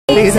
Oh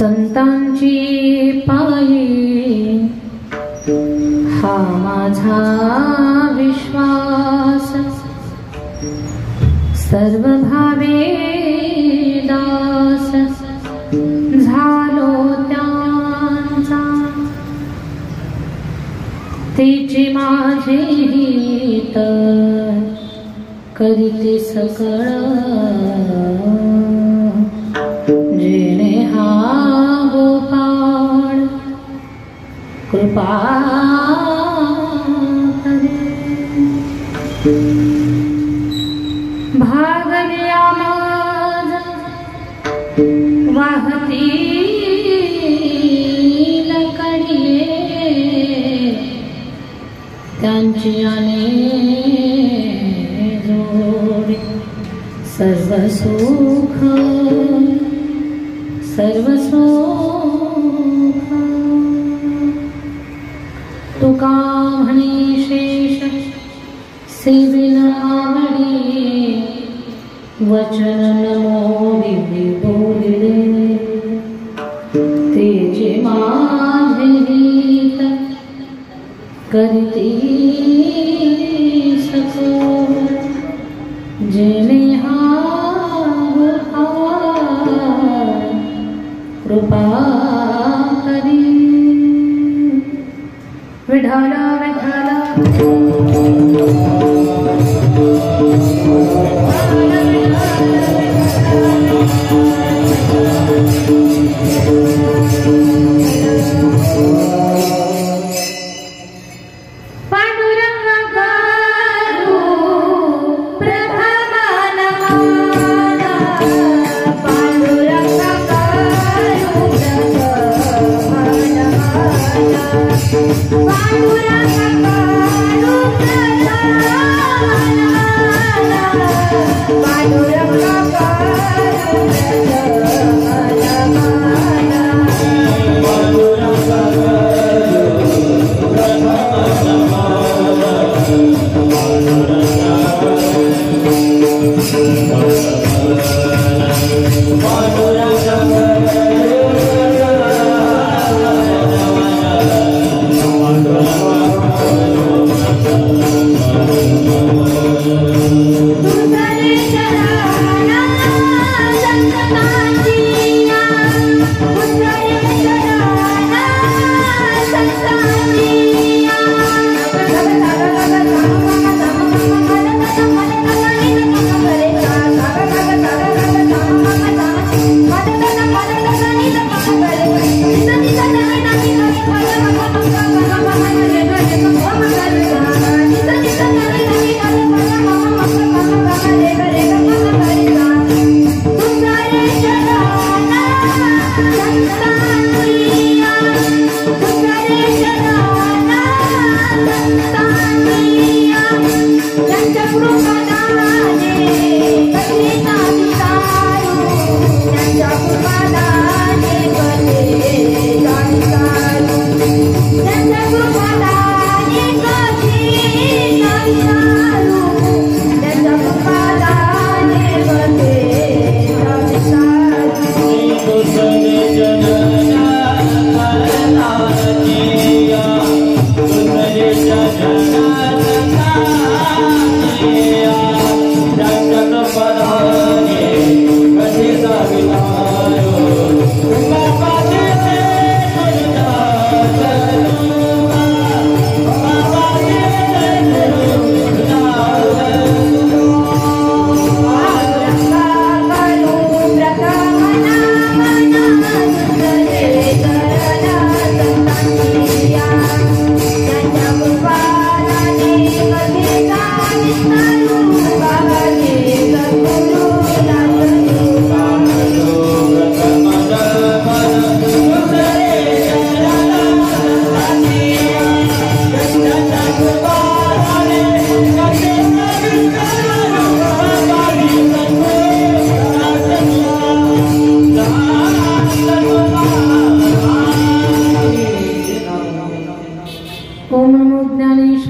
संतांची पायी हा माझा विश्वास, सर्व भावे दास झालो त्यांचा, तिची माझी हित करीते सकळ, जेणे हा गोपाळ कृपा भागल्या माझ वाहती कडिये, त्यांची जोडी सर्व सुख सर्व सुख, तुका म्हणी शेष सेविन आवडी, वचन नमोडी बोलिले, तेचे माझे हित करती सकळ, जेणे हा कृपा करी. विठाला विठाला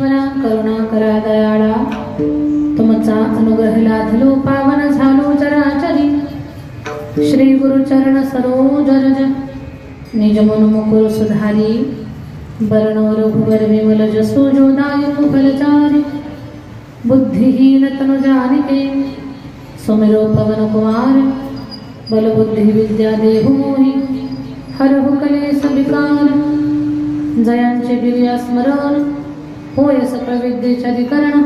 सर्वेश्वरा करुणा करा दयाळा तुमचा अनुग्रह लाधलो पावन झालो चराचरी श्री गुरु चरण सरोज रज निज मन मुकुर सुधारी वर्ण रघुवर विमल जसो जोदायक फलचारी बुद्धिहीन तनु जानिके सुमिरो पवन कुमार बल बुद्धि विद्या देहु मोहि हरहु कलेश विकार जयांचे दिव्य स्मरण होय सकळ विद्येचे अधिकरण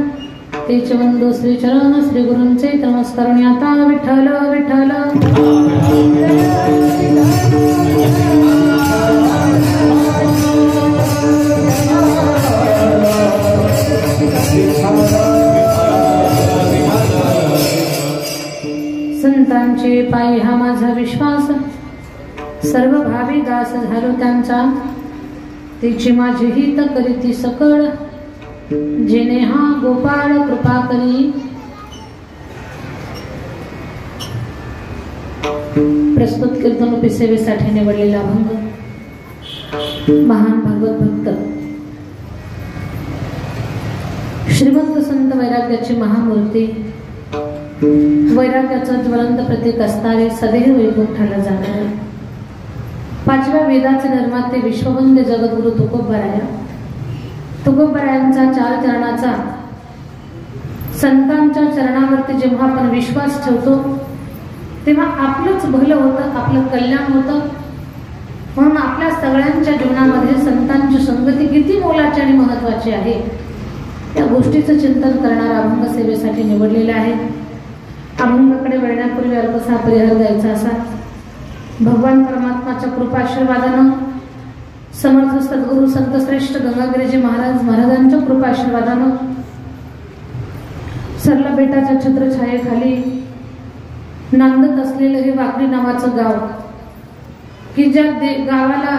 तेच वंदो श्री चरण श्री गुरूंचे नमस्कार आता विठ्ठल विठ्ठल संतांचे पायी हा माझा विश्वास सर्व भावी दास झालो त्यांचा तिची माझी हित करीती सकळ जेने हा गोपाळ कृपा करी प्रस्तुत कीर्तनरूपी सेवेसाठी निवडलेला अभंग महान भागवत भक्त श्रीमंत संत वैराग्याची महामूर्ती वैराग्याचं ज्वलंत प्रतीक असणारे सदैव वैकुंठाला जाणारे पाचव्या वेदाचे निर्माते विश्ववंद्य जगद्गुरु तुकोबरायांचा चार चरणाचा संतांच्या चरणावरती जेव्हा आपण विश्वास ठेवतो तेव्हा आपलंच भलं होतं, आपलं कल्याण होतं. म्हणून आपल्या सगळ्यांच्या जीवनामध्ये संतांची संगती किती मोलाची आणि महत्वाची आहे त्या गोष्टीचं चिंतन करणारा अभंग सेवेसाठी निवडलेला आहे. अभंगाकडे वळण्यापूर्वी अल्पसा परिहार द्यायचा असा. भगवान परमात्माच्या कृपाशीर्वादानं समर्थ सद्गुरु संत श्रेष्ठ गंगागिरीजी महाराजांच्या कृपाशीर्वादानं सरला बेटाच्या छत्रछायेखाली नांदत असलेलं हे वाकडी नावाचं गाव की ज्या गावाला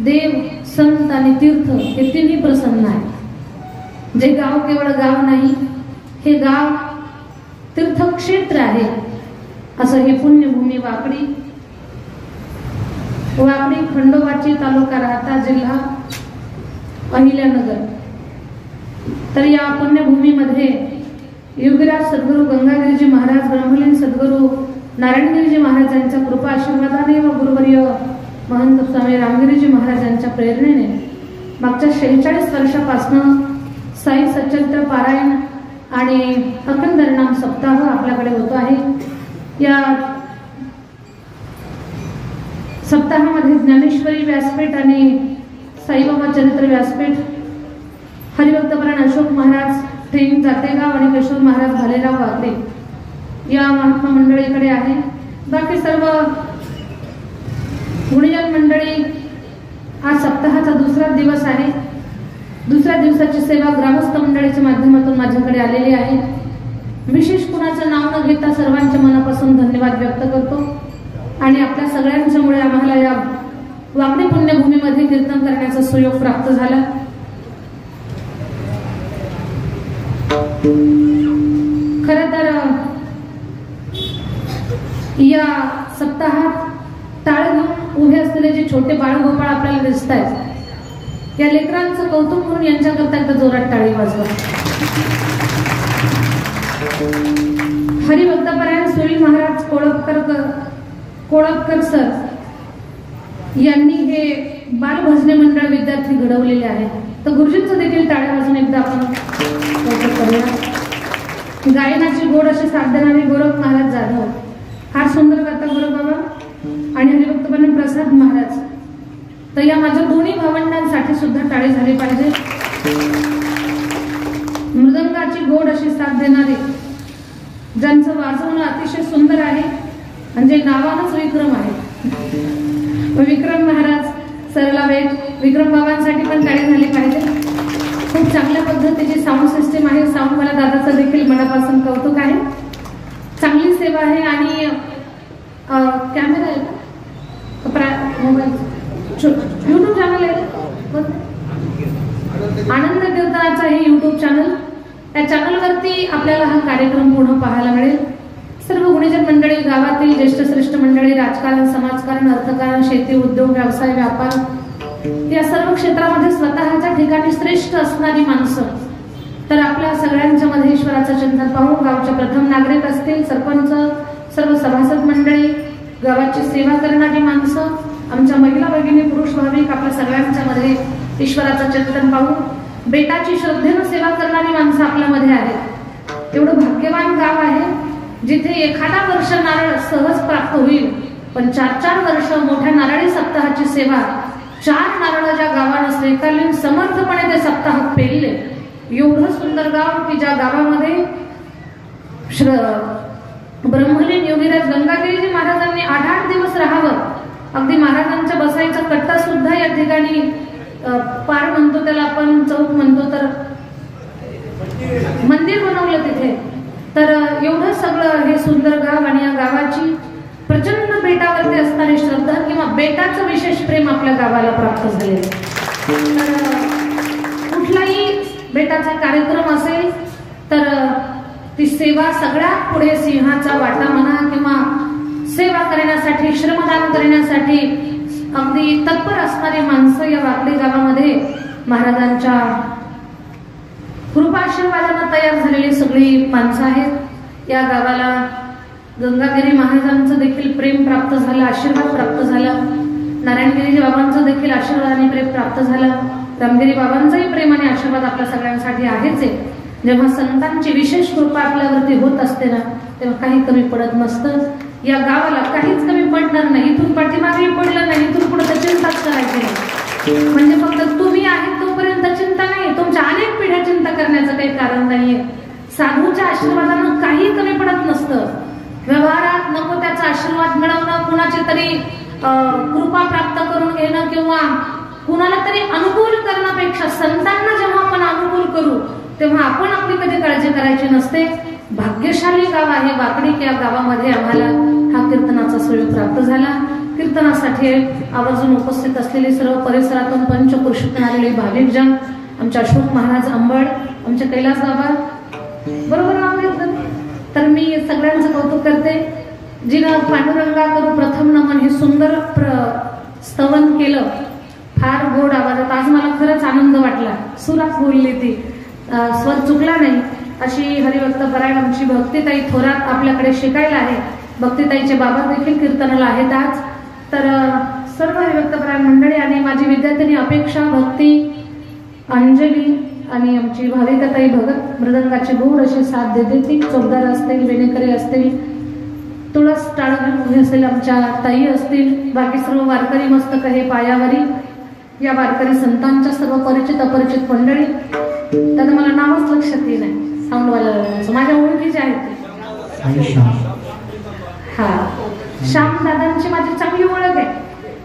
देव संत आणि तीर्थ हे तिन्ही प्रसन्न आहे. जे गाव केवळ गाव नाही, हे गाव तीर्थक्षेत्र आहे. असं हे पुण्यभूमी वाकडी खंडोबाची, तालुका राहता, जिल्हा अहिल्यानगर. तर या पुण्यभूमीमध्ये युगराज सद्गुरु गंगागिरीजी महाराज, ब्रह्मलीन सद्गुरु नारायणगिरीजी महाराजांच्या कृपा आशीर्वादाने व गुरुवर्य महंत स्वामी रामगिरीजी महाराजांच्या प्रेरणेने मागच्या 46 वर्षापासून साई सच्चरित्र पारायण आणि अखंड हरिनाम सप्ताह आपल्याकडे होतो आहे. या सप्ताहामध्ये ज्ञानेश्वरी व्यासपीठ आणि साईबाबा चरित्र व्यासपीठ, हरिभक्तपरायण अशोक महाराज ट्रेन जातेगाव आणि किशोर महाराज भालेराव वाकरे या महात्मा मंडळीकडे आहे. बाकी सर्व गुणीजन मंडळी, आज सप्ताहाचा दुसरा दिवस आहे. दुसऱ्या दिवसाची सेवा ग्रामस्थ मंडळीच्या माध्यमातून माझ्याकडे आलेली आहे. विशेष कुणाचं नाव न घेता सर्वांच्या मनापासून धन्यवाद व्यक्त करतो. आणि आपल्या सगळ्यांच्यामुळे आम्हाला या वाकडी पुण्यभूमीमध्ये कीर्तन करण्याचा सुयोग प्राप्त झाला. खरं तर या सप्ताहात टाळ घेऊन उभे असलेले जे छोटे बाळगोपाळ आपल्याला दिसत आहेत, या लेकरांचं कौतुक म्हणून यांच्याकरता एकदा जोरात टाळी वाजवा. हरिभक्तपरायण सुनील महाराज कोळपकर सर यांनी हे बालभजने मंडळ विद्यार्थी घडवलेले आहेत. तर गुरुजींचं देखील टाळ्या वाजून एकदा आपण कौतुक करूया. गायनाची गोड अशी साथ देणारे गोरख महाराज जाधव, फार सुंदर करता गोरख बाबा, आणि हरिभक्तपरायण प्रसाद महाराज. तर या माझ्या दोन्ही भावंडांसाठी सुद्धा टाळी झाली पाहिजे. मृदंगाची गोड अशी साथ देणारे, ज्यांचं वाजवणं अतिशय सुंदर आहे म्हणजे नावानच विक्रम आहे, विक्रम महाराज सरला वेट. विक्रम बाबांसाठी पण टाळी झाली पाहिजे. खूप चांगल्या पद्धतीची साऊंड सिस्टीम आहे. साऊंड मला दादाचं देखील मनापासून कौतुक आहे. चांगली सेवा आहे. आणि कॅमेरा आहे का, मोबाईल, यूट्यूब चॅनल आहे, आनंद कीर्तनाचा हे यूट्यूब चॅनल. त्या चॅनलवरती आपल्याला हा कार्यक्रम पुन्हा पाहायला मिळेल. सर्व गुणीजन मंडळी, गावातील ज्येष्ठ श्रेष्ठ मंडळी, राजकारण, समाजकारण, अर्थकारण, शेती, उद्योग, व्यवसाय, व्यापार या सर्व क्षेत्रामध्ये स्वतःच्या ठिकाणी श्रेष्ठ असणारी माणसं, तर आपल्या सगळ्यांच्या मध्ये ईश्वराचं चिंतन पाहू. गावचे प्रथम नागरिक असतील, सरपंच, सर्व सभासद मंडळी, गावाची सेवा करणारी माणसं, आमच्या महिला भगिनी, पुरुष भाविक, आपल्या सगळ्यांच्या मध्ये ईश्वराचं चिंतन पाहू. बेटाची श्रद्धेनं सेवा करणारी माणसं आपल्यामध्ये आहेत. एवढं भाग्यवान गाव आहे जिथे एखादा वर्ष नारळ सहज प्राप्त होईल, पण 4-4 वर्ष मोठ्या नारळी सप्ताहाची सेवा, 4 नारळ ज्या गावानं स्वीकारले, समर्थपणे ते सप्ताह पेलले. एवढं सुंदर गाव की ज्या गावामध्ये ब्रह्मलीन योगीराज गंगागिरीजी महाराजांनी 8-8 दिवस राहावं. अगदी महाराजांच्या बसायचा कट्टा सुद्धा या ठिकाणी पार म्हणतो त्याला आपण, चौक म्हणतो, तर मंदिर बनवलं तिथे. तर एवढं सगळं हे सुंदर गाव आणि या गावाची प्रचंड बेटावरती असणारी श्रद्धा किंवा बेटाचं विशेष प्रेम आपल्या गावाला प्राप्त झाले. तर कुठलाही बेटाचा कार्यक्रम असेल तर ती सेवा सगळ्यात पुढे सिंहाचा वाटा म्हणा किंवा सेवा करण्यासाठी, श्रमदान करण्यासाठी अगदी तत्पर असणारी माणसं या वाकडी गावामध्ये महाराजांच्या कृपाशीर्वादानं तयार झालेली सगळी माणसं आहेत. या गावाला गंगागिरी महाराजांचं देखील प्रेम प्राप्त झालं, आशीर्वाद प्राप्त झाला. नारायणगिरी बाबांचं देखील आशीर्वाद आणि प्रेम प्राप्त झालं. रामगिरी बाबांचाही प्रेम आणि आशीर्वाद आपल्या सगळ्यांसाठी आहेच आहे. जेव्हा संतांची विशेष कृपा आपल्यावरती होत असते ना, तेव्हा काही कमी पडत नसतं. या गावाला काहीच कमी पडणार नाही. इथून पाठीमागे पडलं नाही, इथून पुढे तर चिंताच करायची नाही. म्हणजे फक्त तुम्ही आहेत तोपर्यंत चिंता नाही, तुमच्या अनेक पिढ्या चिंता करण्याचं काही कारण नाहीये. साधूच्या आशीर्वादानं काही कमी पडत नसतं. व्यवहारात नको त्याचा आशीर्वाद मिळवणं, कुणाची तरी कृपा प्राप्त करून घेणं किंवा कुणाला तरी अनुकूल करण्यापेक्षा संतांना जेव्हा आपण अनुकूल करू तेव्हा आपण आपली कधी काळजी करायची नसते. भाग्यशाली गाव आहे वाकडी. या गावामध्ये आम्हाला हा कीर्तनाचा सुयोग प्राप्त झाला. कीर्तनासाठी आवर्जून उपस्थित असलेले सर्व परिसरातून पंचकृषीतून आलेले भाविक जन, आमचे अशोक महाराज अंबड, आमचे कैलास बाबा, बरोबर नाव घेतलं. तर मी सगळ्यांचं कौतुक करते. जिनं पांडुरंगा करू प्रथम नमन हे सुंदर स्तवन केलं, फार गोड आवाजात. आज मला खरंच आनंद वाटला. सुरात बोलली ती, स्वर चुकला नाही. अशी हरिभक्त परायण आमची भक्तिताई थोरात आपल्याकडे शिकायला आहे. भक्तिताईचे बाबा देखील कीर्तनाला आहेत आज. तर सर्व हरिभक्त परायण मंडळी आणि माझी विद्यार्थिनी अपेक्षा, भक्ती, अंजली आणि आमची भाविकताई भगत मृदंगाची गोड अशी साथ देते. ती चौकदार असतील, वेणेकरी असतील, तुळस टाळघर असेल, आमच्या ताई असतील, बाकी सर्व वारकरी मस्तक हे पायावरी. या वारकरी संतांच्या सर्व परिचित अपरिचित मंडळी, त्यात मला नावच लक्षात येईल नाही. साऊंडवाला माझ्या ओळखीचे आहेत ते. हा, श्याम दादांची माझी चांगली ओळख आहे,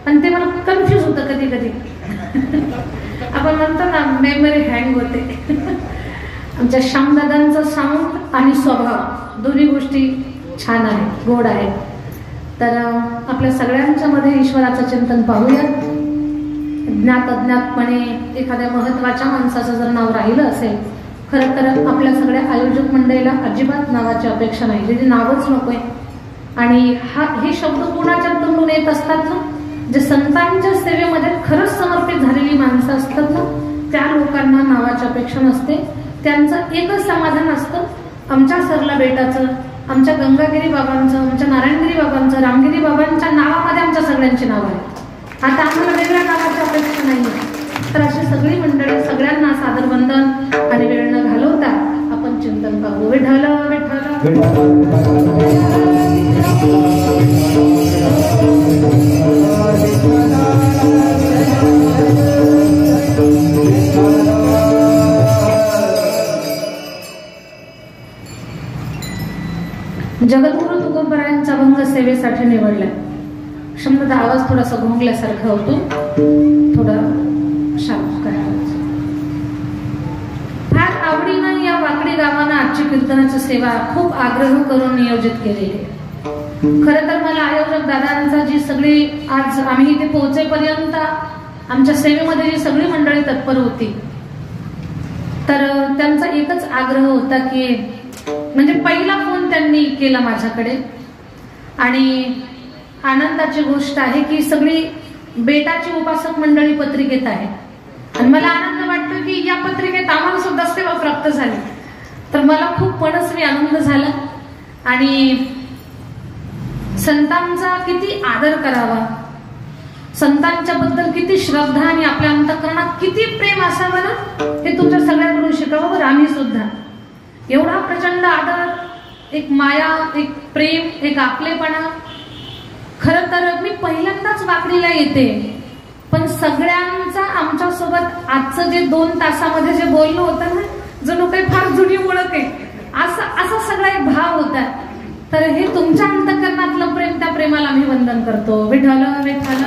पण ते मला कन्फ्युज होतं कधी कधी. आपण म्हणतो ना मेमरी हँग होते. आमच्या श्याम दादांचा साऊंड आणि स्वभाव दोन्ही गोष्टी छान आहेत, गोड आहेत. तर आपल्या सगळ्यांच्या मध्ये ईश्वराचं चिंतन पाहूया. ज्ञात अज्ञातपणे एखाद्या महत्वाच्या माणसाचं जर नाव राहिलं असेल, खरं तर आपल्या सगळ्या आयोजक मंडळीला अजिबात नावाची अपेक्षा नाही, म्हणजे नावच नकोय. आणि हे शब्द कोणाच्या तोंडून येत असतात ना, जे संतांच्या सेवेमध्ये खरंच समर्पित झालेली माणसं असतात ना, त्या लोकांना नावाची अपेक्षा नसते. त्यांचं एकच समाधान असतं, आमच्या सरला बेटाचं, आमच्या गंगागिरी बाबांचं, आमच्या नारायणगिरी बाबांचं, रामगिरी बाबांच्या नावामध्ये आमच्या सगळ्यांची नावं आहेत. आता आम्हाला वेगळ्या नावाची अपेक्षा नाही. तर अशी सगळी मंडळी, सगळ्यांना सादर वंदन आणि वेळ न घालवता आपण चिंतन पाहू. विठ्ठल विठ्ठल. जगद्गुरु तुकोबरायांचा भंग सेवेसाठी निवडलाय. क्षमता आवाज थोडासा घोंगल्यासारखा होतो, थोडा शांत करा. फार आवडीनं या वाकडी गावानं आजची कीर्तनाची सेवा खूप आग्रह करून नियोजित केलेली आहे. खरं तर मला आयोजक दादांचा जी सगळी आज आम्ही इथे पोहोचेपर्यंत आमच्या सेवेमध्ये जी सगळी मंडळी तत्पर होती, तर त्यांचा एकच आग्रह होता की, म्हणजे पहिला फोन त्यांनी केला माझ्याकडे. आणि आनंदाची गोष्ट आहे की सगळी बेटाची उपासक मंडळी पत्रिकेत आहे आणि मला आनंद वाटतो की या पत्रिकेत आम्हाला सुद्धा सेवा प्राप्त झाली, तर मला खूप मनस्वी आनंद झाला। आणि संतांचा किती आदर करावा, संतांच्या बद्दल किती श्रद्धा आणि आपल्या अंतःकरणात किती प्रेम असावं ना, हे तुमच्या सगळ्यांकडून शिकावं बरं। आम्ही सुद्धा एवढा प्रचंड आदर, एक माया, एक प्रेम, एक आपलेपणा। खरं तर मी पहिल्यांदाच वाकडीला येते, पण सगळ्यांचा आमच्या सोबत आजचं जे 2 तासामध्ये जे बोलणं होतं ना, जणू काही फार जुनी ओळख आहे असा सगळा एक भाव होता। तर हे तुमच्या अंतःकरणातलं प्रेम, त्या प्रेमाला आम्ही वंदन करतो। विठ्ठल विठ्ठल।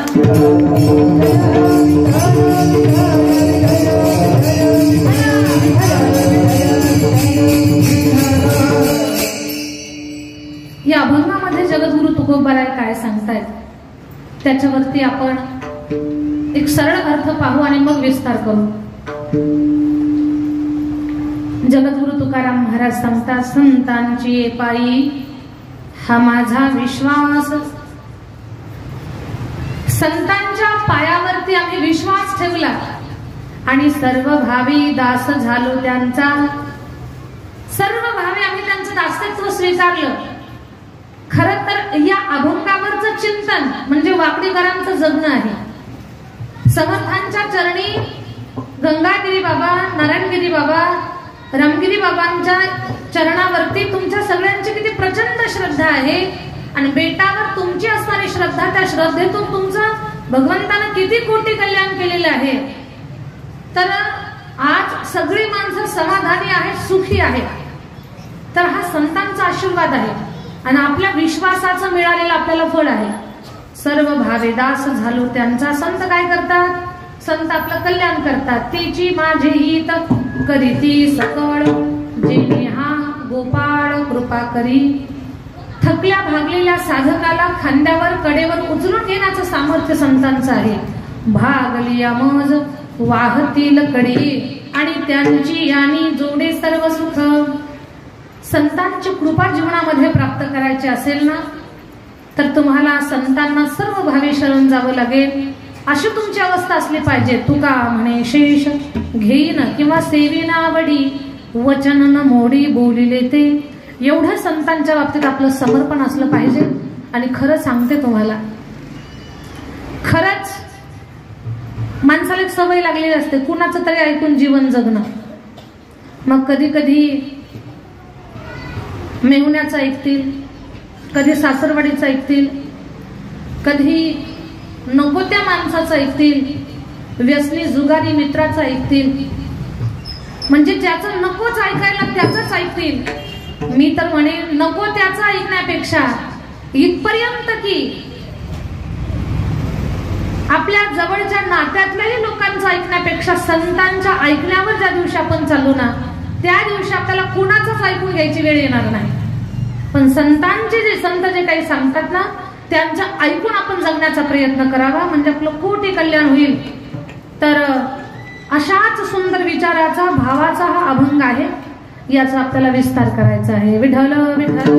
या अभंगामध्ये जगद्गुरु तुकोबाराय काय सांगतायत त्याच्यावरती आपण एक सरळ अर्थ पाहू आणि मग विस्तार करू। जगद्गुरु तुकाराम महाराज सांगतात, संतांची पायी हा माझा विश्वास। संतांच्या पायावरती आम्ही विश्वास ठेवला आणि सर्व भावी दास झालो त्यांचा। सर्व भावी आम्ही त्यांचं दासत्व स्वीकारलं। खरं तर या अभंगावरचं चिंतन म्हणजे वाकडीकरांचं जगणं आहे। समर्थांच्या चरणी गंगागिरी बाबा, नारायणगिरी बाबा, रामगिरी बाबांच्या चरणावरती तुमच्या सगळ्यांची किती प्रचंड श्रद्धा आहे आणि बेटावर तुमची असणारी श्रद्धा, त्या श्रद्धेतून तुमचं भगवंतानं किती कोटी कल्याण केलेलं आहे। तर आज सगळी माणसं समाधानी आहेत, सुखी आहेत। तर हा संतांचा आशीर्वाद आहे आणि आपल्या विश्वासाचं मिळालेलं आपल्याला फळ आहे। सर्व भावे दास झालो त्यांचा। संत काय करतात? संत आपलं कल्याण करतात। तिची माझे हित करीती सकळ, जे हा गोपाळ कृपा करी। थकल्या भागलेल्या साधकाला खांद्यावर कडेवर उचलून घेण्याचं सामर्थ्य संतांचं आहे। भागली मज वाहतील कडी आणि त्यांची यानी जोडे सर्व सुख। संतांची कृपा जीवनामध्ये प्राप्त करायची असेल ना, तर तुम्हाला संतांना सर्व भावी शरण जावं लागेल। अशी तुमची अवस्था असली पाहिजे। तुका म्हणे शेष घेईन किंवा सेवीना आवडी, वचन न मोडी बोलिले ते। एवढं संतांच्या बाबतीत आपलं समर्पण असलं पाहिजे। आणि खरं सांगते तुम्हाला, खरंच माणसाला एक सवय लागलेली असते कुणाचं तरी ऐकून जीवन जगणं। मग कधी कधी मेहुण्याचं ऐकतील, कधी सासरवाडीचं ऐकतील, कधी नको त्या माणसाचं ऐकतील, व्यसनी जुगारी मित्राचं ऐकतील, म्हणजे ज्याचं नकोच ऐकायला त्याचंच ऐकतील। मी तर म्हणे नको त्याचं ऐकण्यापेक्षा इथपर्यंत की आपल्या जवळच्या नात्यातल्याही लोकांचं ऐकण्यापेक्षा संतांच्या ऐकण्यावर ज्या दिवशी आपण चालू ना, त्या दिवशी आपल्याला कुणाचंच ऐकून घ्यायची वेळ येणार नाही। पण संतांचे जे संत जे काही सांगतात ना, त्यांचं ऐकून आपण जगण्याचा प्रयत्न करावा, म्हणजे आपलं कोटी कल्याण होईल। तर अशाच सुंदर विचाराचा, भावाचा हा अभंग आहे, याचा आपल्याला विस्तार करायचा आहे। विठ्ठल विठ्ठल।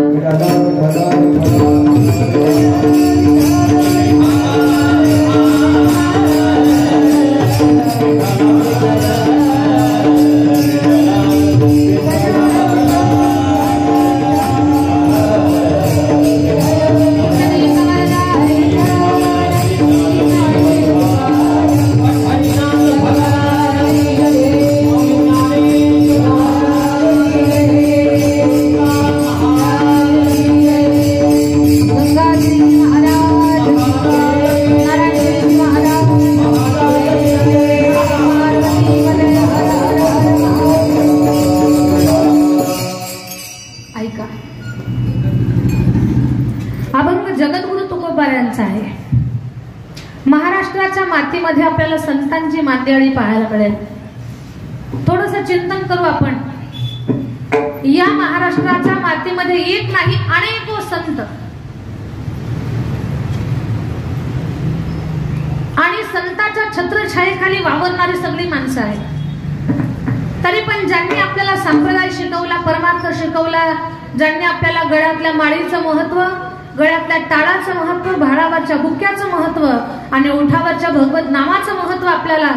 महाराष्ट्राच्या मातीमध्ये आपल्याला संतांची मांदियाळी पाहायला मिळेल। थोडंसं चिंतन करू आपण। या महाराष्ट्राच्या मातीमध्ये एक नाही अनेको संत आणि संतांच्या छत्रछायेखाली वावरणारी सगळी माणसं आहेत। तरी पण ज्यांनी आपल्याला संप्रदाय शिकवला, परमार्थ शिकवला, ज्यांनी आपल्याला गळ्यातल्या माळीचं महत्व, गळ्यातल्या टाळाचं महत्व, भाळावरच्या बुक्याचं महत्व आणि ओठावरच्या भगवत नामाचं महत्व आपल्याला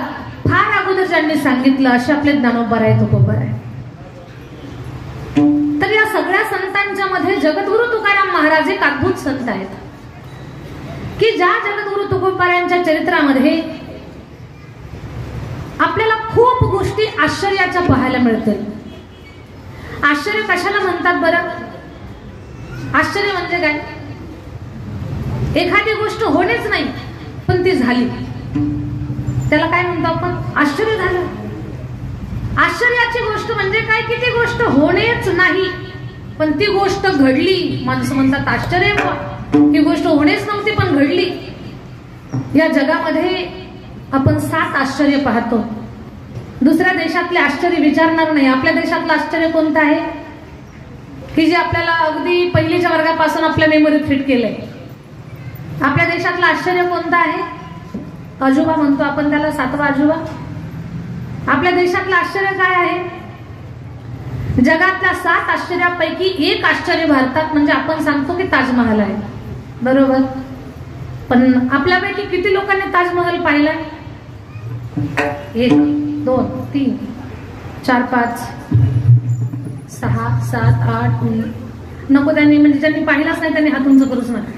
फार अगोदर ज्यांनी सांगितलं असे आपले ज्ञानोबा राय तुकोबा राय. तर या सगळ्या संतांच्या मध्ये जगद्गुरु तुकाराम महाराज एक अद्भुत संत आहेत की ज्या जगद्गुरु तुकोबारायांच्या चरित्रामध्ये आपल्याला खूप गोष्टी आश्चर्याच्या पाहायला मिळतील. आश्चर्य कशाला म्हणतात बरं? आश्चर्य म्हणजे काय? एखादी गोष्ट होणेच नाही पण ती झाली, त्याला काय म्हणतो आपण? आश्चर्य झालं. आश्चर्याची गोष्ट म्हणजे काय की ती गोष्ट होणेच नाही पण ती गोष्ट घडली. माणसं म्हणतात आश्चर्य, ही गोष्ट होणेच नव्हती पण घडली. या जगामध्ये आपण 7 आश्चर्य पाहतो. दुसऱ्या देशातले आश्चर्य विचारणार नाही. आपल्या देशातलं आश्चर्य कोणतं आहे की जे आपल्याला अगदी पहिलीच्या वर्गापासून आपल्या मेमरीत फिट केलंय? आपल्या देशातलं आश्चर्य कोणतं आहे? अजोबा म्हणतो आपण त्याला, 7वा अजोबा. आपल्या देशातलं आश्चर्य काय आहे? जगातल्या 7 आश्चर्यापैकी एक आश्चर्य भारतात म्हणजे आपण सांगतो की ताजमहाल आहे, बरोबर? पण आपल्यापैकी किती लोकांनी ताजमहाल पाहिला? 1 2 3 4 5 6 7 8 नको त्यांनी, म्हणजे ज्यांनी पाहिलाच नाही त्यांनी हात उंच करूच नका,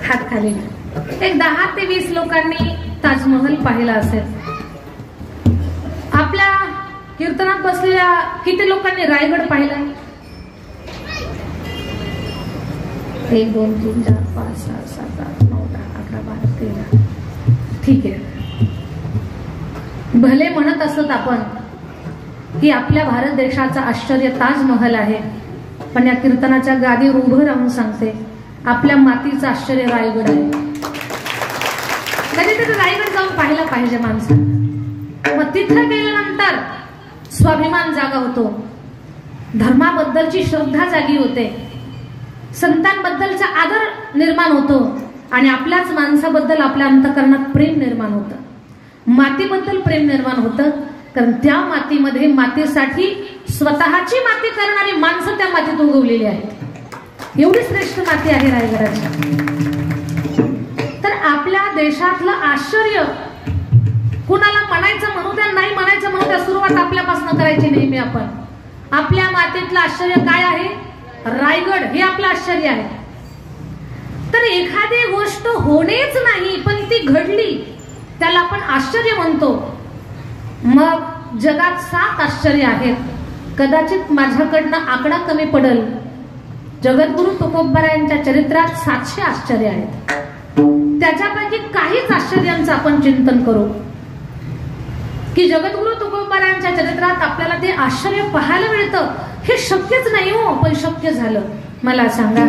हात खाली. एक 10 ते 20 लोकांनी ताजमहल पाहिला असेल. आपल्या कीर्तनात बसलेल्या किती लोकांनी रायगड पाहिला? 1 2 3 4 5 6 7 8 9 10 11 12 13. ठीक आहे. भले म्हणत असत आपण की आपल्या भारत देशाचा आश्चर्य ताजमहल आहे, पण या कीर्तनाच्या गादीवर उभं राहून सांगते आपल्या मातीचं आश्चर्य रायगड आहे. कधीतरी रायगड जाऊन पाहायला पाहिजे माणसानं. मग तिथं गेल्यानंतर स्वाभिमान जागा होतो, धर्माबद्दलची श्रद्धा जागी होते, संतांबद्दलचा आदर निर्माण होतो आणि आपल्याच माणसाबद्दल आपल्या अंतःकरणात प्रेम निर्माण होतं. मातीबद्दल प्रेम निर्माण होतं, कारण त्या मातीमध्ये मातीसाठी स्वतःची माती करणारी माणसं त्या मातीत उगवलेली आहेत. एवढी श्रेष्ठ माती आहे रायगडाची. तर आपल्या देशातलं आश्चर्य कुणाला म्हणायचं म्हणू द्या, नाही म्हणायचं म्हणू द्या, सुरुवात आपल्यापासून करायची नेहमी आपण. आपल्या मातीतलं आश्चर्य काय आहे? रायगड हे आपलं आश्चर्य आहे. तर एखादी गोष्ट होणेच नाही पण ती घडली, त्याला आपण आश्चर्य म्हणतो. मग जगात 7 आश्चर्य आहेत. कदाचित माझ्याकडनं आकडा कमी पडल. जगद्गुरु तुकोबारायांच्या चरित्रात 700 आश्चर्य आहेत. त्याच्यापैकी काहीच आश्चर्यांचं आपण चिंतन करू की जगद्गुरु तुकोबारायांच्या चरित्रात आपल्याला ते आश्चर्य पाहायला मिळतं. हे शक्यच नाही हो, पण शक्य झालं. मला सांगा,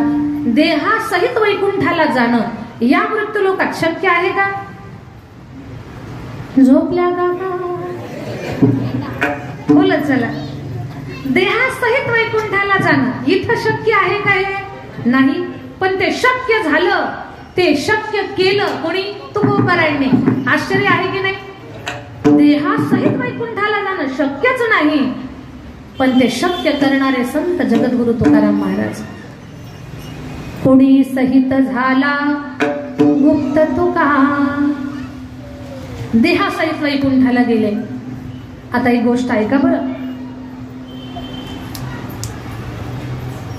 देहासहित वैकुंठाला जाणं या मृत्यू लोकात शक्य आहे का? झोपल्या का? बोलत चला. देहासहित वैकुंठाला जाणं इथं शक्य आहे का? हे नाही. पण ते शक्य झालं, ते शक्य केलं कोणी? तुकोबारायांनी. आश्चर्य आहे की नाही? देहासहित वैकुंठाला जाणं शक्यच नाही, पण ते शक्य करणारे संत जगद्गुरु तुकाराम महाराज. कोणी सहित झाला गुप्त तुका, देहासहित वैकुंठाला गेले. आता एक गोष्ट ऐका बरं.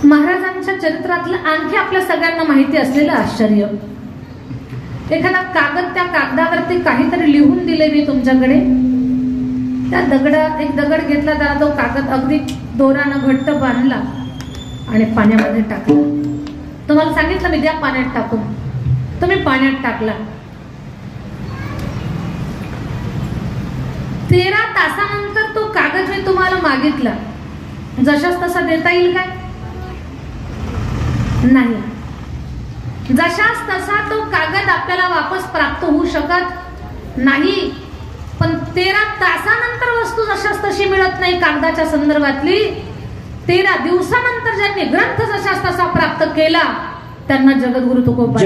महाराजांच्या चरित्रातलं आणखी आपल्या सगळ्यांना माहिती असलेलं आश्चर्य. एखादा कागद, त्या कागदावरती काहीतरी लिहून दिले मी तुमच्याकडे. त्या एक दगड घेतला, त्याला तो कागद अगदी दोरानं घट्ट बांधला आणि पाण्यामध्ये टाकला. तुम्हाला सांगितलं मी द्या पाण्यात टाकून, तुम्ही पाण्यात टाकला. 13 तासानंतर तो कागद मी तुम्हाला मागितला, जशाच तसा देता येईल काय? नाही. जशाच तसा तो कागद आपल्याला वापस प्राप्त होऊ शकत नाही. पण 13 तासानंतर वस्तू जशाच तशी मिळत नाही कागदाच्या संदर्भातली. 13 दिवसानंतर ज्यांनी ग्रंथ जशाच तसा प्राप्त केला त्यांना जगद्गुरु तुकोबा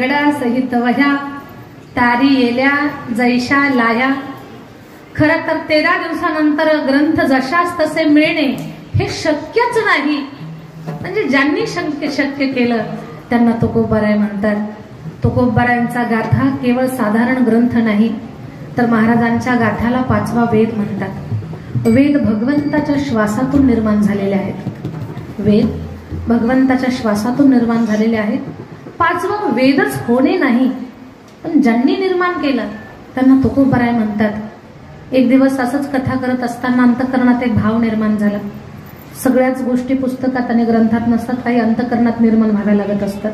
दगडा सहित वह्या, तारी येल्या जैशा लाया. खरं तर 13 दिवसानंतर ग्रंथ जशाच तसे मिळणे हे शक्यच नाही. म्हणजे ज्यांनी शक्य केलं त्यांना तुकोबाराय म्हणतात. तुकोबारायांचा गाथा केवळ साधारण ग्रंथ नाही, तर महाराजांच्या गाथ्याला 5वा वेद म्हणतात. वेद भगवंताच्या श्वासातून निर्माण झालेले आहेत. वेद भगवंताच्या श्वासातून निर्माण झालेले आहेत. 5वा वेदच होणे नाही, पण ज्यांनी निर्माण केलं त्यांना तुकोबाराय म्हणतात. एक दिवस असंच कथा करत असताना अंतःकरणात एक भाव निर्माण झाला. सगळ्याच गोष्टी पुस्तकात आणि ग्रंथात नसतात, काही अंतःकरणात निर्माण व्हाव्या लागत असतात.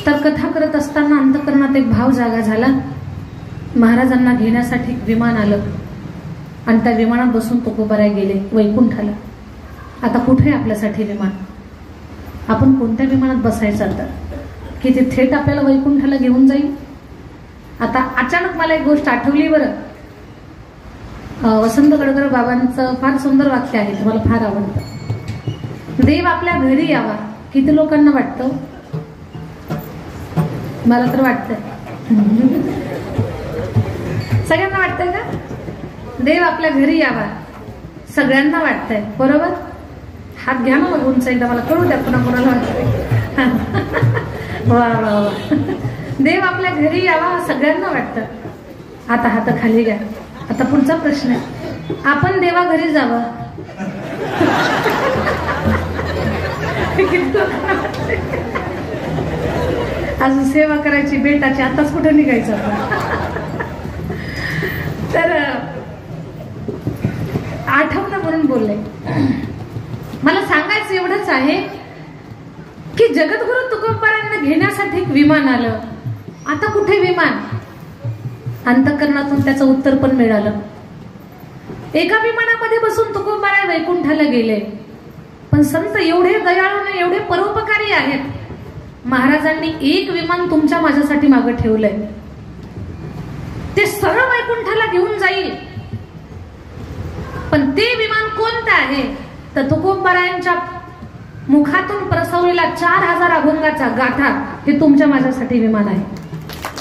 तर कथा करत असताना अंतःकरणात एक भाव जागा झाला. महाराजांना घेण्यासाठी विमान आलं आणि त्या विमानात बसून तुकोबाराय गेले वैकुंठाला. आता कुठे आपल्यासाठी विमान? आपण कोणत्या विमानात बसायचं आता की ते थेट आपल्याला वैकुंठाला घेऊन जाईल? आता अचानक मला एक गोष्ट आठवली बरं. वसंत गडकर बाबांचं फार सुंदर वाक्य आहे, तुम्हाला फार आवडतं. देव आपल्या घरी यावा. किती लोकांना वाटतं? मला तर वाटतंय. सगळ्यांना वाटतंय का देव आपल्या घरी यावा? सगळ्यांना वाटतंय, बरोबर? हात घ्या ना मग उंच एकदा, मला कळू द्या पुन्हा कोणाला वाटतंय. वा वा वा. देव आपल्या घरी यावा सगळ्यांना वाटतं. आता हात खाली घ्या. आता पुढचा प्रश्न आहे, आपण देवा घरी जावं. अजून सेवा करायची बेटाची, आताच कुठे निघायचं आपण? तर आठवलं म्हणून बोलले. मला सांगायचं एवढंच आहे की जगद्गुरु तुकोबारायांना घेण्यासाठी एक विमान आलं. आता कुठे विमान? अंतःकरणातून त्याचं उत्तर पण मिळालं. एका विमानामध्ये बसून तुकोबाराय वैकुंठाला गेले. पण संत एवढे दयाळू आणि एवढे परोपकारी आहेत, महाराजांनी एक विमान तुमच्या माझ्यासाठी मागे ठेवलंय. ते सरळ वैकुंठाला घेऊन जाईल. पण ते विमान कोणतं आहे? तर तुकोबारायांच्या मुखातून प्रसवलेला 4000 अभंगाचा गाथा हे तुमच्या माझ्यासाठी विमान आहे.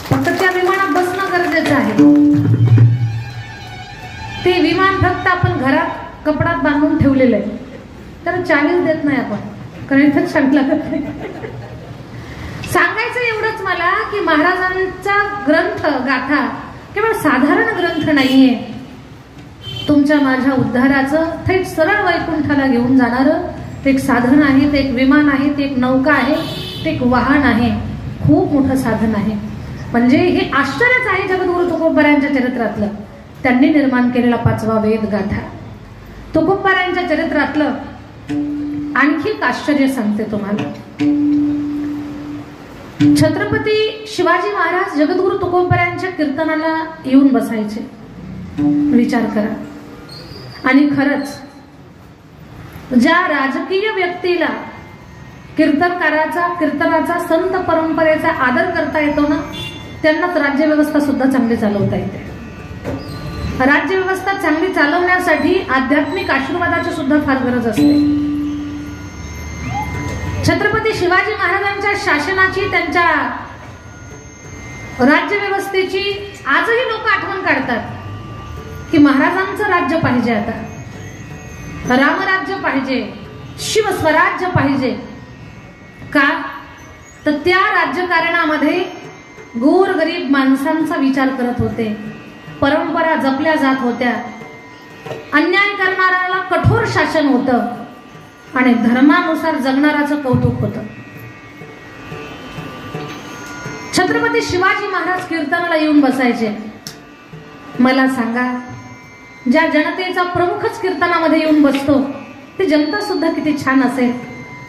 फक्त त्या विमानात बसणं गरजेचं आहे. ते विमान फक्त आपण घरात कपडात बांधून ठेवलेलं आहे, तर चावीच देत नाही आपण, कारण इथंच शांत लागत नाही. सांगायचं एवढंच मला की महाराजांचा ग्रंथ गाथा केवळ साधारण ग्रंथ नाहीये. तुमच्या माझ्या उद्धाराचं थेट सरळ वैकुंठाला घेऊन जाणारं ते एक साधन आहे, ते एक विमान आहे, ते एक नौका आहे, ते एक वाहन आहे. खूप मोठं साधन आहे. म्हणजे हे आश्चर्यच आहे जगद्गुरु तुकोबारायांच्या चरित्रातलं. त्यांनी निर्माण केलेला 5वा वेद गाथा. तुकोबारायांच्या चरित्रातलं आणखी एक आश्चर्य सांगते तुम्हाला. छत्रपती शिवाजी महाराज जगद्गुरु तुकोबारायांच्या कीर्तनाला येऊन बसायचे. विचार करा. आणि खरंच ज्या राजकीय व्यक्तीला कीर्तनाचा संत परंपरेचा आदर करता येतो ना, त्यांनाच राज्यव्यवस्था सुद्धा चांगली चालवता येते. राज्यव्यवस्था चांगली चालवण्यासाठी आध्यात्मिक आशीर्वादाची सुद्धा फार गरज असते. छत्रपती शिवाजी महाराजांच्या शासनाची, त्यांच्या राज्यव्यवस्थेची आजही लोक आठवण काढतात की महाराजांचं राज्य पाहिजे, आता रामराज्य पाहिजे, शिवस्वराज्य पाहिजे. का? तर त्या राज्यकारणामध्ये गोरगरीब माणसांचा विचार करत होते. परंपरा जपल्या जात होत्या. अन्याय करणाऱ्याला कठोर शासन होतं आणि धर्मानुसार जगणाराचं कौतुक होतं. छत्रपती शिवाजी महाराज कीर्तनाला येऊन बसायचे. मला सांगा, ज्या जनतेचा प्रमुखच कीर्तनामध्ये येऊन बसतो ती जनता सुद्धा किती छान असेल.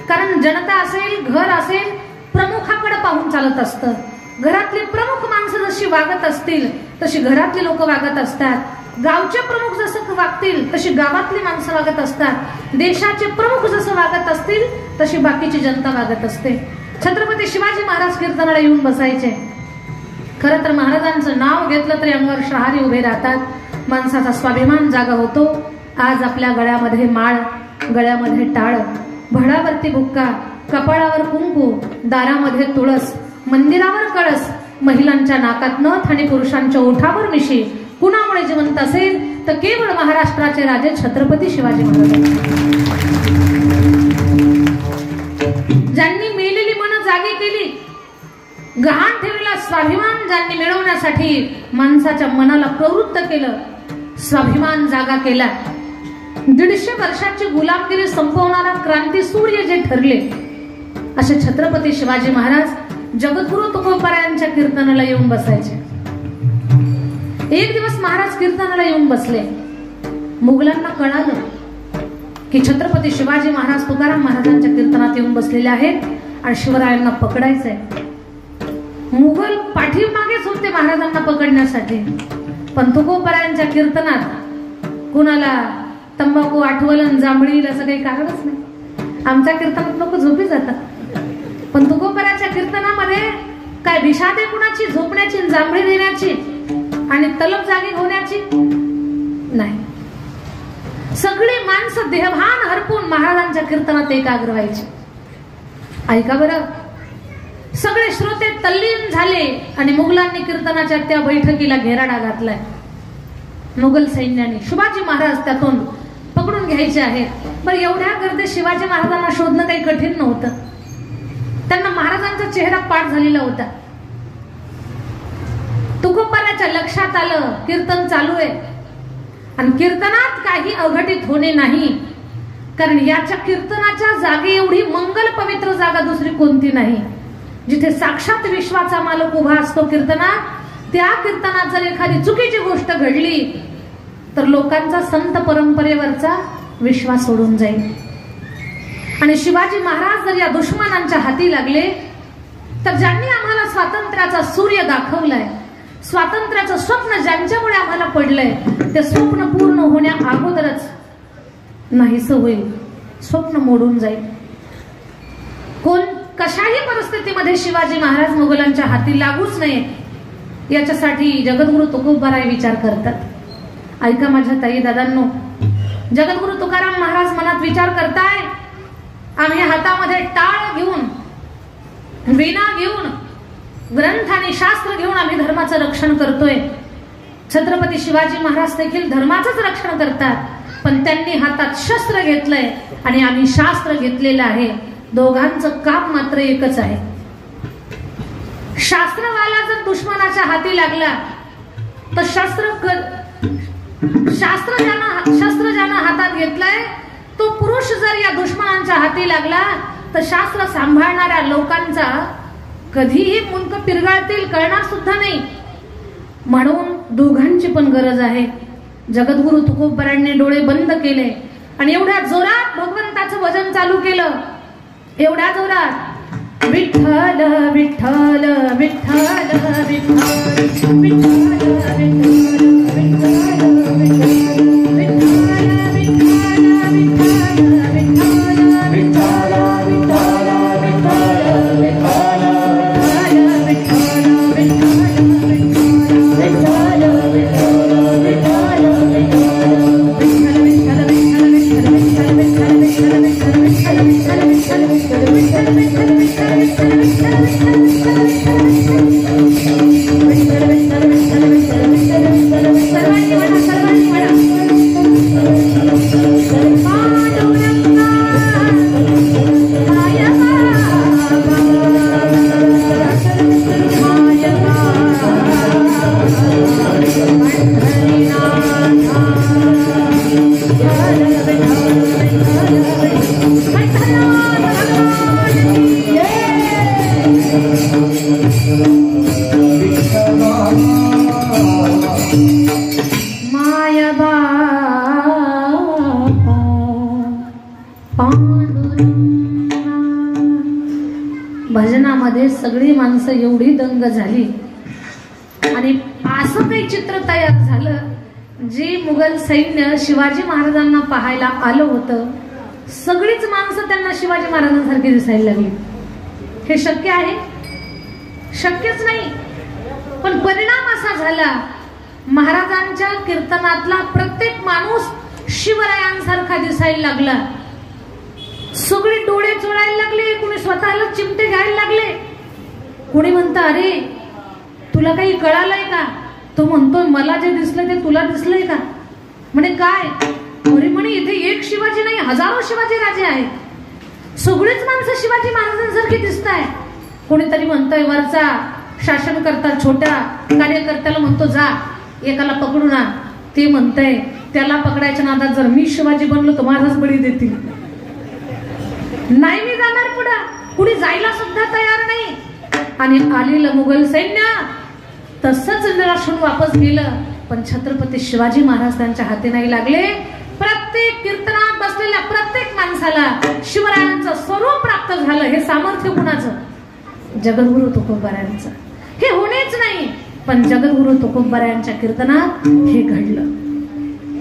कारण जनता असेल, घर असेल, प्रमुखाकडे पाहून चालत असतं. घरातली प्रमुख माणसं जशी वागत असतील तशी घरातली लोक वागत असतात. गावचे प्रमुख जसं वागतील तशी गावातली माणसं वागत असतात. देशाचे प्रमुख जसं वागत असतील तशी बाकीची जनता वागत असते. छत्रपती शिवाजी महाराज कीर्तनाला येऊन बसायचे. खरं तर महाराजांचं नाव घेतलं तरी अंगावर शहारे उभे राहतात. माणसाचा स्वाभिमान जागा होतो. आज आपल्या गळ्यामध्ये माळ, गळ्यामध्ये टाळ, भडावरती बुक्का, कपाळावर कुंकू, दारामध्ये तुळस, मंदिरावर कळस, महिलांच्या नाकात नथ आणि पुरुषांच्या ओठावर मिशी. कुणामुळे जिवंत असेल तर केवळ महाराष्ट्राचे राजे छत्रपती शिवाजी महाराज. ज्यांनी मेलेली मन जागी केली, गहाण ठेवलेला स्वाभिमान ज्यांनी मिळवण्यासाठी माणसाच्या मनाला प्रवृत्त केलं, स्वाभिमान जागा केला. 150 वर्षाची गुलामगिरी संपवणारा क्रांती सूर्य जे ठरले, असे छत्रपती शिवाजी महाराज जगद्गुरु तुकोबारायांच्या कीर्तनाला येऊन बसायचे. एक दिवस महाराज कीर्तनाला येऊन बसले. मुघलांना कळालं की छत्रपती शिवाजी महाराज तुकाराम महाराजांच्या कीर्तनात येऊन बसलेले आहेत आणि शिवरायांना पकडायचंय. मुघल पाठीमागेच होते महाराजांना पकडण्यासाठी, पण तुकोबारायांच्या कीर्तनात कुणाला तंबाखू आठवलं, जांभळी असं काही कारणच नाही. आमच्या कीर्तनात लोक झोपी जातात, पण तुकोबाराच्या कीर्तनामध्ये काय विषादे कुणाची, झोपण्याची, जांभळी देण्याची आणि तलब जागी होण्याची नाही. सगळी माणसं देहभान हरपून महाराजांच्या कीर्तनात एकाग्र व्हायचे. ऐका बरं, सगळे श्रोते तल्लीन झाले आणि मुघलांनी कीर्तनाच्या त्या बैठकीला घेराडा घातलाय. मुघल सैन्याने शिवाजी महाराज त्यातून पकडून घ्यायचे आहेत. बरं, एवढ्या गर्दीत शिवाजी महाराजांना शोधणं काही कठीण नव्हतं. त्यांना महाराजांचा चेहरा पाठ झालेला होता. तुकोबाराच्या लक्षात आलं कीर्तन चालू आहे आणि कीर्तनात काही अघटित होणे नाही, कारण याच्या कीर्तनाच्या जागे एवढी मंगल पवित्र जागा दुसरी कोणती नाही. जिथे साक्षात विश्वाचा मालक उभा असतो कीर्तनात, त्या कीर्तनात जर एखादी चुकीची गोष्ट घडली तर लोकांचा संत परंपरेवरचा विश्वास सोडून जाईल. आणि शिवाजी महाराज जर या दुश्मनांच्या हाती लागले तर ज्यांनी आम्हाला स्वातंत्र्याचा सूर्य दाखवलाय, स्वातंत्र्याचं स्वप्न ज्यांच्यामुळे आम्हाला पडलंय, ते स्वप्न पूर्ण होण्या अगोदरच नाहीस होईल, स्वप्न मोडून जाईल. कोण कशाही परिस्थितीमध्ये शिवाजी महाराज मुघलांच्या हाती लागूच नये याच्यासाठी जगद्गुरु तुकोबाराय विचार करतात. ऐका माझ्या ताई दादांनो, जगद्गुरु तुकाराम महाराज मनात विचार करताय, आम्ही हातामध्ये टाळ घेऊन, वीणा घेऊन, ग्रंथ आणि शास्त्र घेऊन आम्ही धर्माचं रक्षण करतोय. छत्रपती शिवाजी महाराज देखील धर्माचंच रक्षण करतात, पण त्यांनी हातात शस्त्र घेतलंय आणि आम्ही शास्त्र घेतलेलं आहे. दोघांचं काम मात्र एकच आहे. शास्त्रवाला जर दुश्मनाच्या हाती लागला तर शस्त्र ज्यानं हातात घेतलंय तो पुरुष जर या दुश्मनांच्या हाती लागला तर शास्त्र सांभाळणाऱ्या लोकांचा कधीही मुंडक पिरगाळतील कळणार सुद्धा नाही. म्हणून दोघांची पण गरज आहे. जगद्गुरु तुकोबारायांनी डोळे बंद केले आणि एवढ्या जोरात भगवंताचं भजन चालू केलं, एवढ्या जोरात, विठ्ठल विठ्ठल विठ्ठल विठ्ठल विठ्ठल भजनामध्ये सगळी माणसं एवढी दंग झाली आणि असं काही चित्र तयार झालं, जे मुघल सैन्य शिवाजी महाराजांना पाहायला आलं होतं, सगळीच माणसं त्यांना शिवाजी महाराजांसारखी दिसायला लागली. हे शक्य आहे? शक्यच नाही. पण परिणाम असा झाला, महाराजांच्या कीर्तनातला प्रत्येक माणूस शिवरायांसारखा दिसायला लागला. सगळे डोळे चोळायला लागले, कुणी स्वतःला चिमटे घ्यायला लागले. कुणी म्हणतं अरे तुला काही कळालंय का? तो म्हणतोय मला जे दिसलं ते तुला दिसलंय का? म्हणे काय? अरे म्हणे इथे एक शिवाजी नाही, हजारो शिवाजी राजे आहेत. सगळेच माणसं शिवाजी महाराजांसारखी दिसत आहे. कोणीतरी म्हणतोय वरचा शासन करता छोट्या कार्यकर्त्याला म्हणतो जा एकाला पकडून आण. ते म्हणतंय त्याला पकडायच्या नादात जर मी शिवाजी बनलो तर माझाच बळी देतील. नाही मी जाणार पुढं. कुणी जायला सुद्धा तयार नाही. आणि आलेलं मुघल सैन्य तसंच निराशून वापस गेलं. पण छत्रपती शिवाजी महाराज त्यांच्या हाती नाही लागले. प्रत्येक कीर्तनात बसलेल्या प्रत्येक माणसाला शिवरायांचं स्वरूप प्राप्त झालं. हे सामर्थ्य कुणाचं? जगद्गुरु तुकोबारायांचं. हे होणेच नाही पण जगद्गुरु तुकोबारायांच्या कीर्तनात हे घडलं.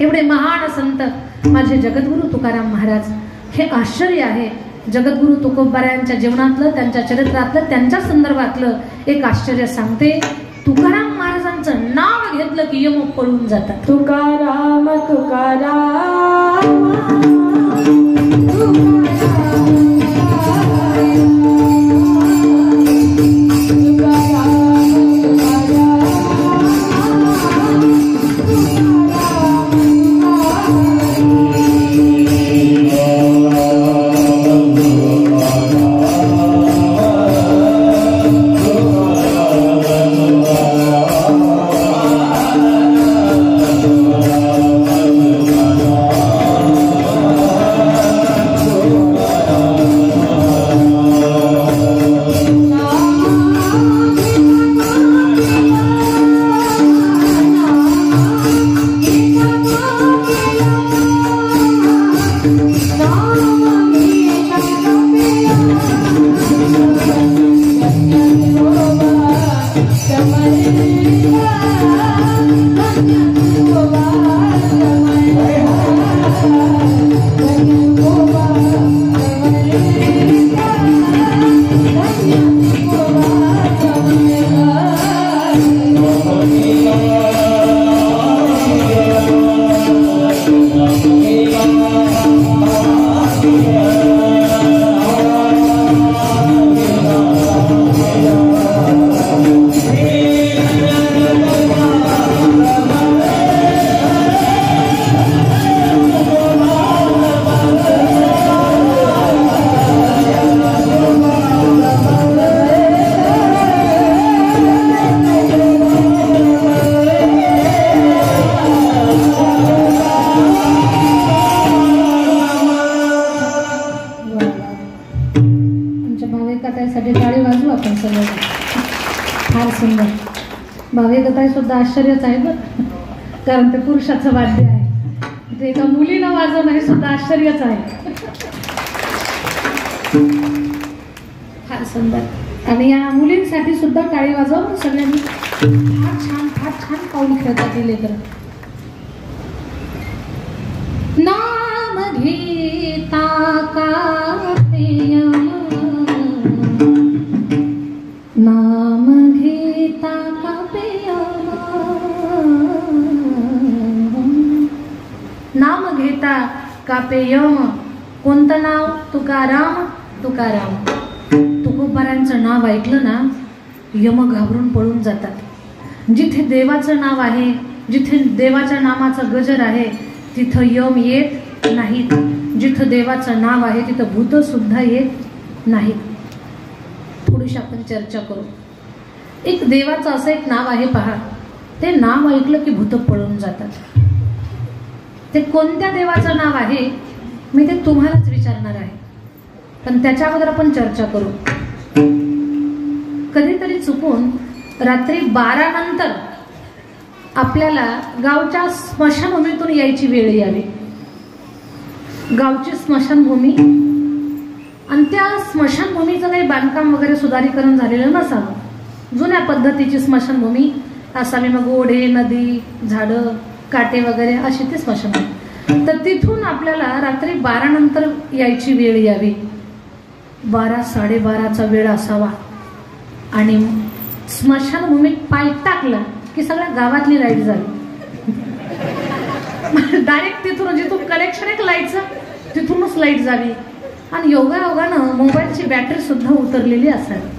एवढे महान संत माझे जगद्गुरु तुकाराम महाराज. हे आश्चर्य आहे. जगद्गुरु तुकोबारायांच्या जीवनातलं, त्यांच्या चरित्रातलं, त्यांच्या संदर्भातलं एक आश्चर्य सांगते. तुकाराम महाराजांचं नाव घेतलं की यम पळून जातात. तुकाराम तुकाराम सुद्धा आश्चर्यच आहे बरं. कारण ते पुरुषाचं वाद्य आहे. ते एका मुलीनं वाजवणं हे सुद्धा आश्चर्यच आहे. फार सुंदर. आणि या मुलींसाठी सुद्धा टाळी वाजवून सगळ्यांनी. फार छान पाऊल खेळतात ही लेकरं. नाम घेता का प्रियम, नाम घेता का प्रियम, नाम घेता का पेयम. कोणतं नाव? तुकाराम. तुकाराम. तुकोबारांचं नाव ऐकलं ना यम घाबरून पळून जातात. जिथे देवाचं नाव आहे, जिथे देवाच्या नामाचा गजर आहे तिथं यम येत नाहीत. जिथं देवाचं नाव आहे तिथं भूत सुद्धा येत नाहीत. थोडीशी आपण चर्चा करू. एक देवाचं असं एक नाव आहे पहा. ते नाव ऐकलं की भूत पळून जातात. ते कोणत्या देवाचं नाव आहे मी ते तुम्हालाच विचारणार आहे. पण त्याच्या अगोदर आपण चर्चा करू. कधीतरी चुकून रात्री 12 नंतर आपल्याला गावच्या स्मशानभूमीतून यायची वेळ यावी. गावची स्मशानभूमी आणि त्या स्मशानभूमीचं काही बांधकाम वगैरे सुधारीकरण झालेलं नसावं. जुन्या पद्धतीची स्मशानभूमी असावी. मग ओढे, नदी, झाडं, काटे वगैरे अशी ती स्मशानभूमी. तर तिथून आपल्याला रात्री 12 नंतर यायची वेळ यावी. 12, 12:30चा वेळ असावा. आणि स्मशानभूमीत पाय टाकला की सगळ्या गावातली लाईट झाली. डायरेक्ट तिथून जिथून कनेक्शन एक लाईटचं तिथूनच लाईट झाली. आणि योगायोगानं मोबाईलची बॅटरी सुद्धा उतरलेली असावी.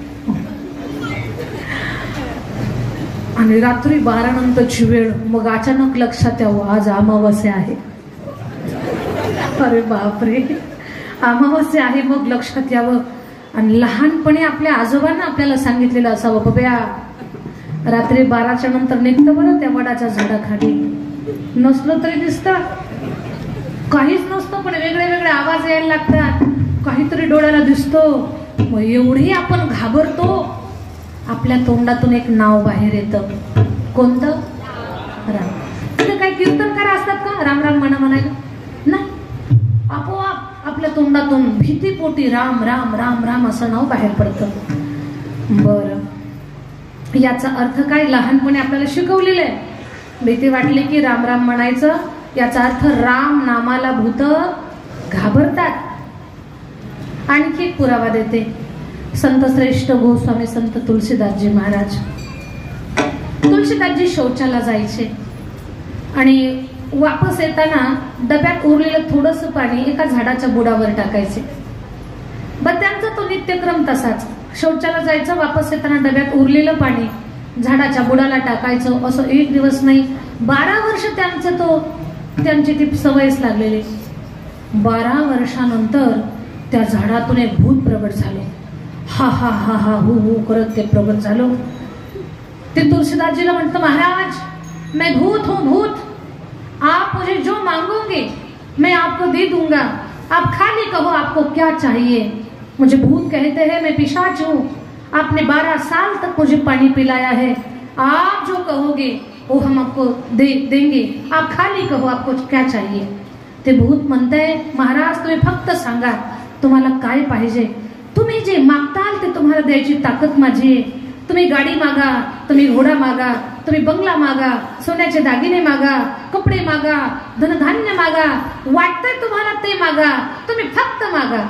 आणि रात्री 12 नंतरची वेळ, मग अचानक लक्षात यावं आज अमावस्या आहे. अरे बापरे, अमावस्या आहे. मग लक्षात यावं. आणि लहानपणी आपल्या आजोबांना आपल्याला सांगितलेलं असावं, बब्या रात्री 12च्या नंतर निघतं बरं त्या वडाच्या झाडाखाली. नसलं तरी दिसतं, काहीच नसतं पण वेगळे वेगळे आवाज यायला लागतात, काहीतरी डोळ्याला दिसतो. मग एवढी आपण घाबरतो. आपल्या तोंडातून एक नाव बाहेर येतं. कोणतं? राम. तिथे काही कीर्तनकार असतात का राम राम म्हणा म्हणायला? नाही, आपोआप आपल्या तोंडातून भीतीपोटी राम राम राम राम असं नाव बाहेर पडतं. बरं, याचा अर्थ काय? लहानपणी आपल्याला शिकवलेलं आहे. भीती वाटली की राम राम म्हणायचं. याचा अर्थ राम नामाला भूत घाबरतात. आणखी एक पुरावा देते. संत श्रेष्ठ गोस्वामी संत तुलसीदासजी महाराज. तुलसीदासजी शौचाला जायचे आणि वापस येताना डब्यात उरलेलं थोडंसं पाणी एका झाडाच्या बुडावर टाकायचे. बरं, त्यांचा तो नित्यक्रम तसाच. शौचाला जायचं, वापस येताना डब्यात उरलेलं पाणी झाडाच्या बुडाला टाकायचं. असं एक दिवस नाही, 12 वर्ष त्यांची ती सवयच लागलेली. 12 वर्षानंतर त्या झाडातून एक भूत प्रगट झालं. हा हा हा हा हु हु करत ते प्रगट झालं. ते तुलसीदासजीला म्हणतं, महाराज मैं भूत हूँ, भूत. आप मुझे जो मांगोगे मैं आपको दे दूंगा. आप खाली कहो आपको क्या चाहिए. मुझे भूत कहते हैं, मैं पिशाच हूँ. आपने 12 साल तक मुझे पानी पिलाया है. आप जो कहोगे वो हम आपको देंगे. आप खाली कहो आपको क्या चाहिए. ते भूत म्हणतंय, महाराज तुम्ही फक्त सांगा तुम्हाला काय पाहिजे. तुम्ही जे मागताल ते तुम्हाला द्यायची ताकद माझी आहे. तुम्ही गाडी मागा, तुम्ही घोडा मागा, तुम्ही बंगला मागा, सोन्याचे दागिने मागा, कपडे मागा, धनधान्य मागा, वाटतंय तुम्हाला ते मागा, तुम्ही फक्त मागा.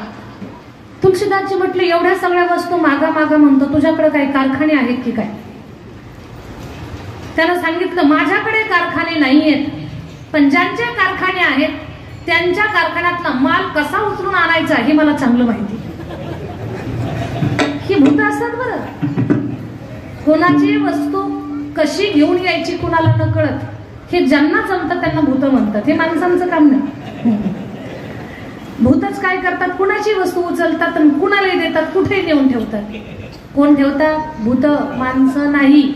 तुलसीदासजी म्हटले, एवढ्या सगळ्या वस्तू मागा मागा म्हणतो, तुझ्याकडे काही कारखाने आहेत की काय? त्याला सांगितलं, माझ्याकडे कारखाने नाहीयेत, पण ज्यांचे कारखाने आहेत त्यांच्या कारखान्यातला माल कसा उचलून आणायचा हे मला चांगलं माहिती. ही भूत असतात बरं. कोणाची वस्तू कशी घेऊन यायची कुणाला न कळत, हे ज्यांना जमतं त्यांना भूत म्हणतात. हे माणसांचं काम नाही. भूतच काय करतात, कुणाची वस्तू उचलतात आणि कुणालाही देतात, कुठे नेऊन ठेवतात. कोण ठेवतात? भूत, माणसं नाही.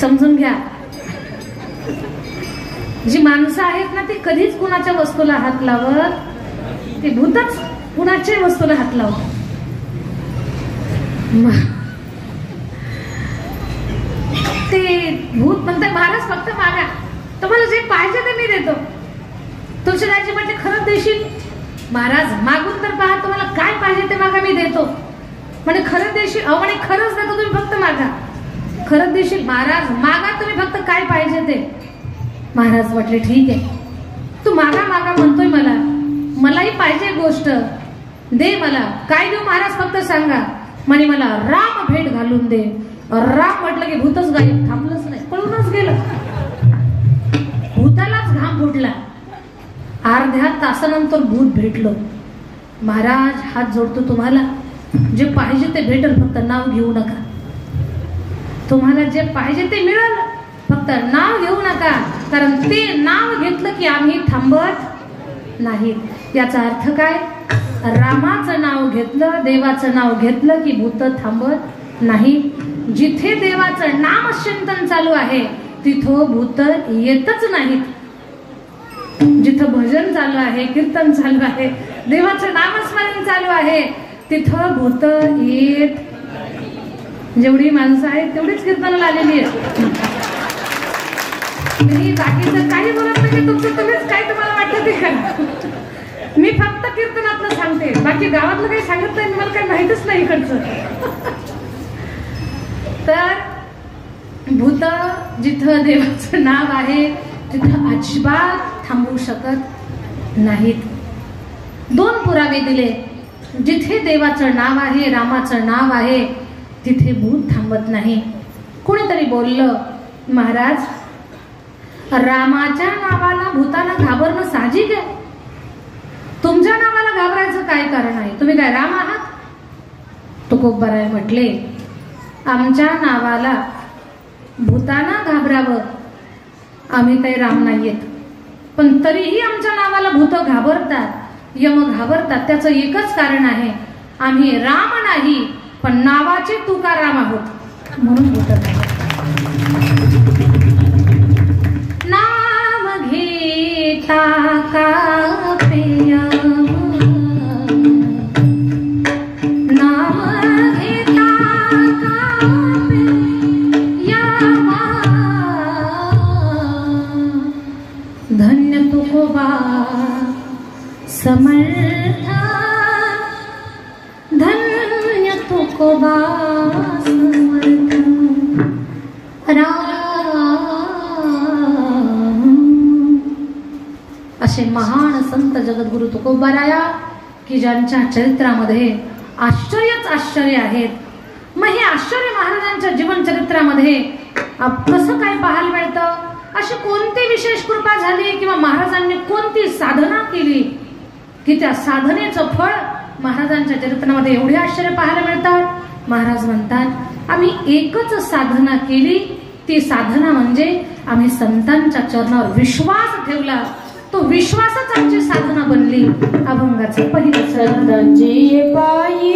समजून घ्या. जी माणसं आहेत ना ती कधीच कुणाच्या वस्तूला हात लावत, ते भूतच कुणाच्या वस्तूला हात लावतात. ते भूत म्हणते, महाराज फक्त मागा, तुम्हाला जे पाहिजे ते मी देतो. तुलसीदासजी म्हणजे खरंच देशील? महाराज मागून तर पहा, तुम्हाला काय पाहिजे ते मागा, मी देतो. म्हणजे खरंच देशील? अहो म्हणे खरंच देतो, तुम्ही फक्त मागा. खरंच देशील? महाराज मागा तुम्ही फक्त काय पाहिजे ते. महाराज म्हटले ठीक आहे, तू मागा मागा म्हणतोय, मलाही पाहिजे गोष्ट, दे मला. काय देऊ महाराज फक्त सांगा. म्हणे मला राम भेट घालून दे. राम म्हटलं की भूतच गायब, थांबलंच नाही, पळूनच गेलं. भूतालाच घाम फुटला. अर्ध्या तासानंतर भूत भेटलं. महाराज हात जोडतो तुम्हाला, जे पाहिजे ते भेटल, फक्त नाव घेऊ नका. तुम्हाला जे पाहिजे ते मिळेल, फक्त नाव घेऊ नका, कारण ते नाव घेतलं की आम्ही थांबत नाही. याचा अर्थ काय? रामाचं नाव घेतलं, देवाचं नाव घेतलं की भूत थांबत नाही. जिथे देवाचं नाम चिंतन चालू आहे तिथं भूत येतच नाहीत. जिथं भजन चालू आहे, कीर्तन चालू आहे, देवाचं नामस्मरण चालू आहे, तिथं भूत येत. जेवढी माणसं आहेत तेवढीच कीर्तनाला आलेली आहेत. मी बाकीचं काही बोलत नाही, तुमचं तुम्हीच काय तुम्हाला वाटतं ते करा. मी फक्त कीर्तनातलं सांगते, बाकी गावातलं काही सांगत नाही, मला काही माहितच नाही इकडचं. तर भूत जिथं देवाचं नाव आहे तिथं अजिबात थांबू शकत नाहीत. 2 पुरावे दिले. जिथे देवाचं नाव आहे, रामाचं नाव आहे, तिथे भूत थांबत नाही. कोणीतरी बोललं, महाराज रामाच्या नावाला भूताला घाबरणं साहजिक आहे. तुमच्या तुमच्या नावाला घाबरायचं काय कारण आहे? तुम्ही काय राम आहात? तुकोबाराय म्हटले, आमच्या नावाला भूताना घाबरावं, आम्ही काही राम नाहीयेत, पण तरीही आमच्या नावाला भूत घाबरतात, यम घाबरतात. त्याचं एकच कारण आहे, आम्ही राम नाही पण नावाचे तुकाराम आहोत, म्हणून भूत नाम घेता कापेय, नाम घेता कापेय, धन्य तुकोबा समर्था, धन्य तुकोबा समर्था. असे महान संत जगद्गुरु तुकोबाराया की ज्यांच्या चरित्रामध्ये आश्चर्यच आश्चर्य आहेत. मग हे आश्चर्य महाराजांच्या जीवन चरित्रामध्ये कसं काय पाहायला मिळतं? अशी कोणती विशेष कृपा झाली किंवा महाराजांनी कोणती साधना केली की त्या साधनेचं फळ महाराजांच्या चरित्रामध्ये एवढे आश्चर्य पाहायला मिळतात? महाराज म्हणतात, आम्ही एकच साधना केली, ती साधना म्हणजे आम्ही संतांच्या चरणावर विश्वास ठेवला, तो विश्वासच आमची साधना बनली. अभंगाचं पहिलं संतांची पायी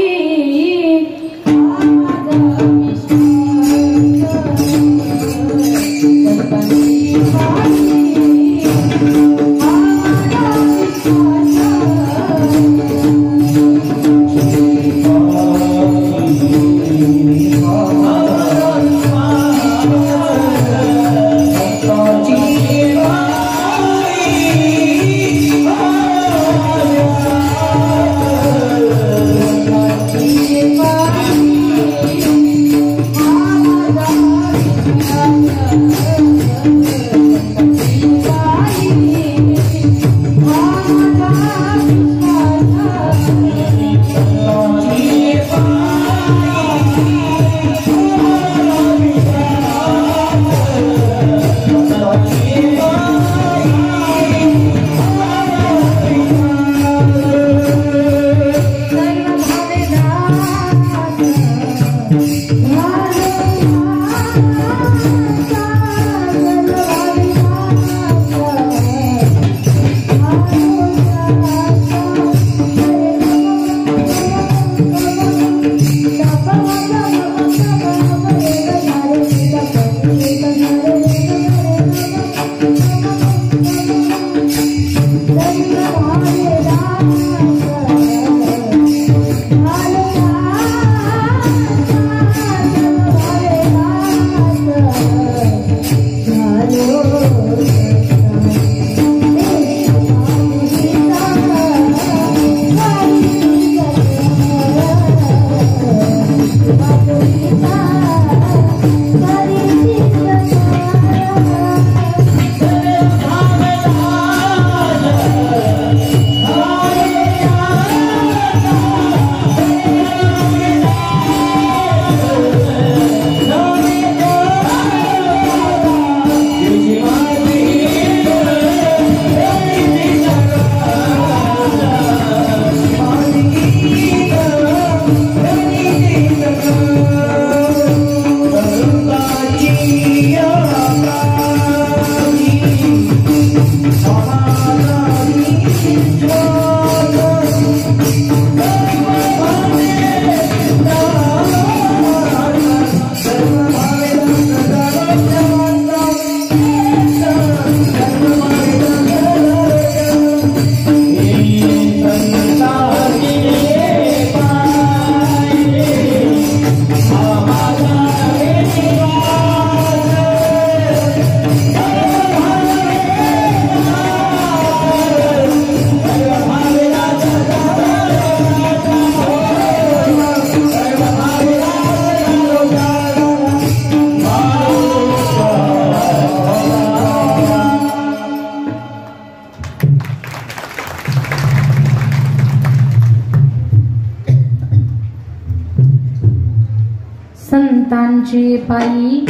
संतांची पायी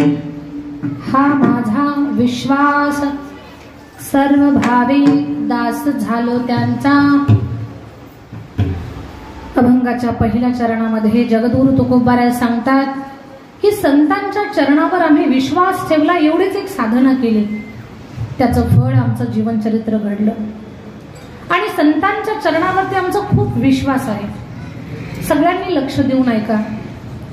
हा माझा विश्वास, सर्व भावे दास झालो त्यांचा, अभंगाच्या पहिल्या चरणामध्ये जगद्गुरु तुकोबाराय सांगतात की संतांच्या चरणावर आम्ही विश्वास ठेवला, एवढीच एक साधना केली, त्याचं फळ आमचं जीवनचरित्र घडलं. आणि संतांच्या चरणावरती आमचा खूप विश्वास आहे. सगळ्यांनी लक्ष देऊन ऐका.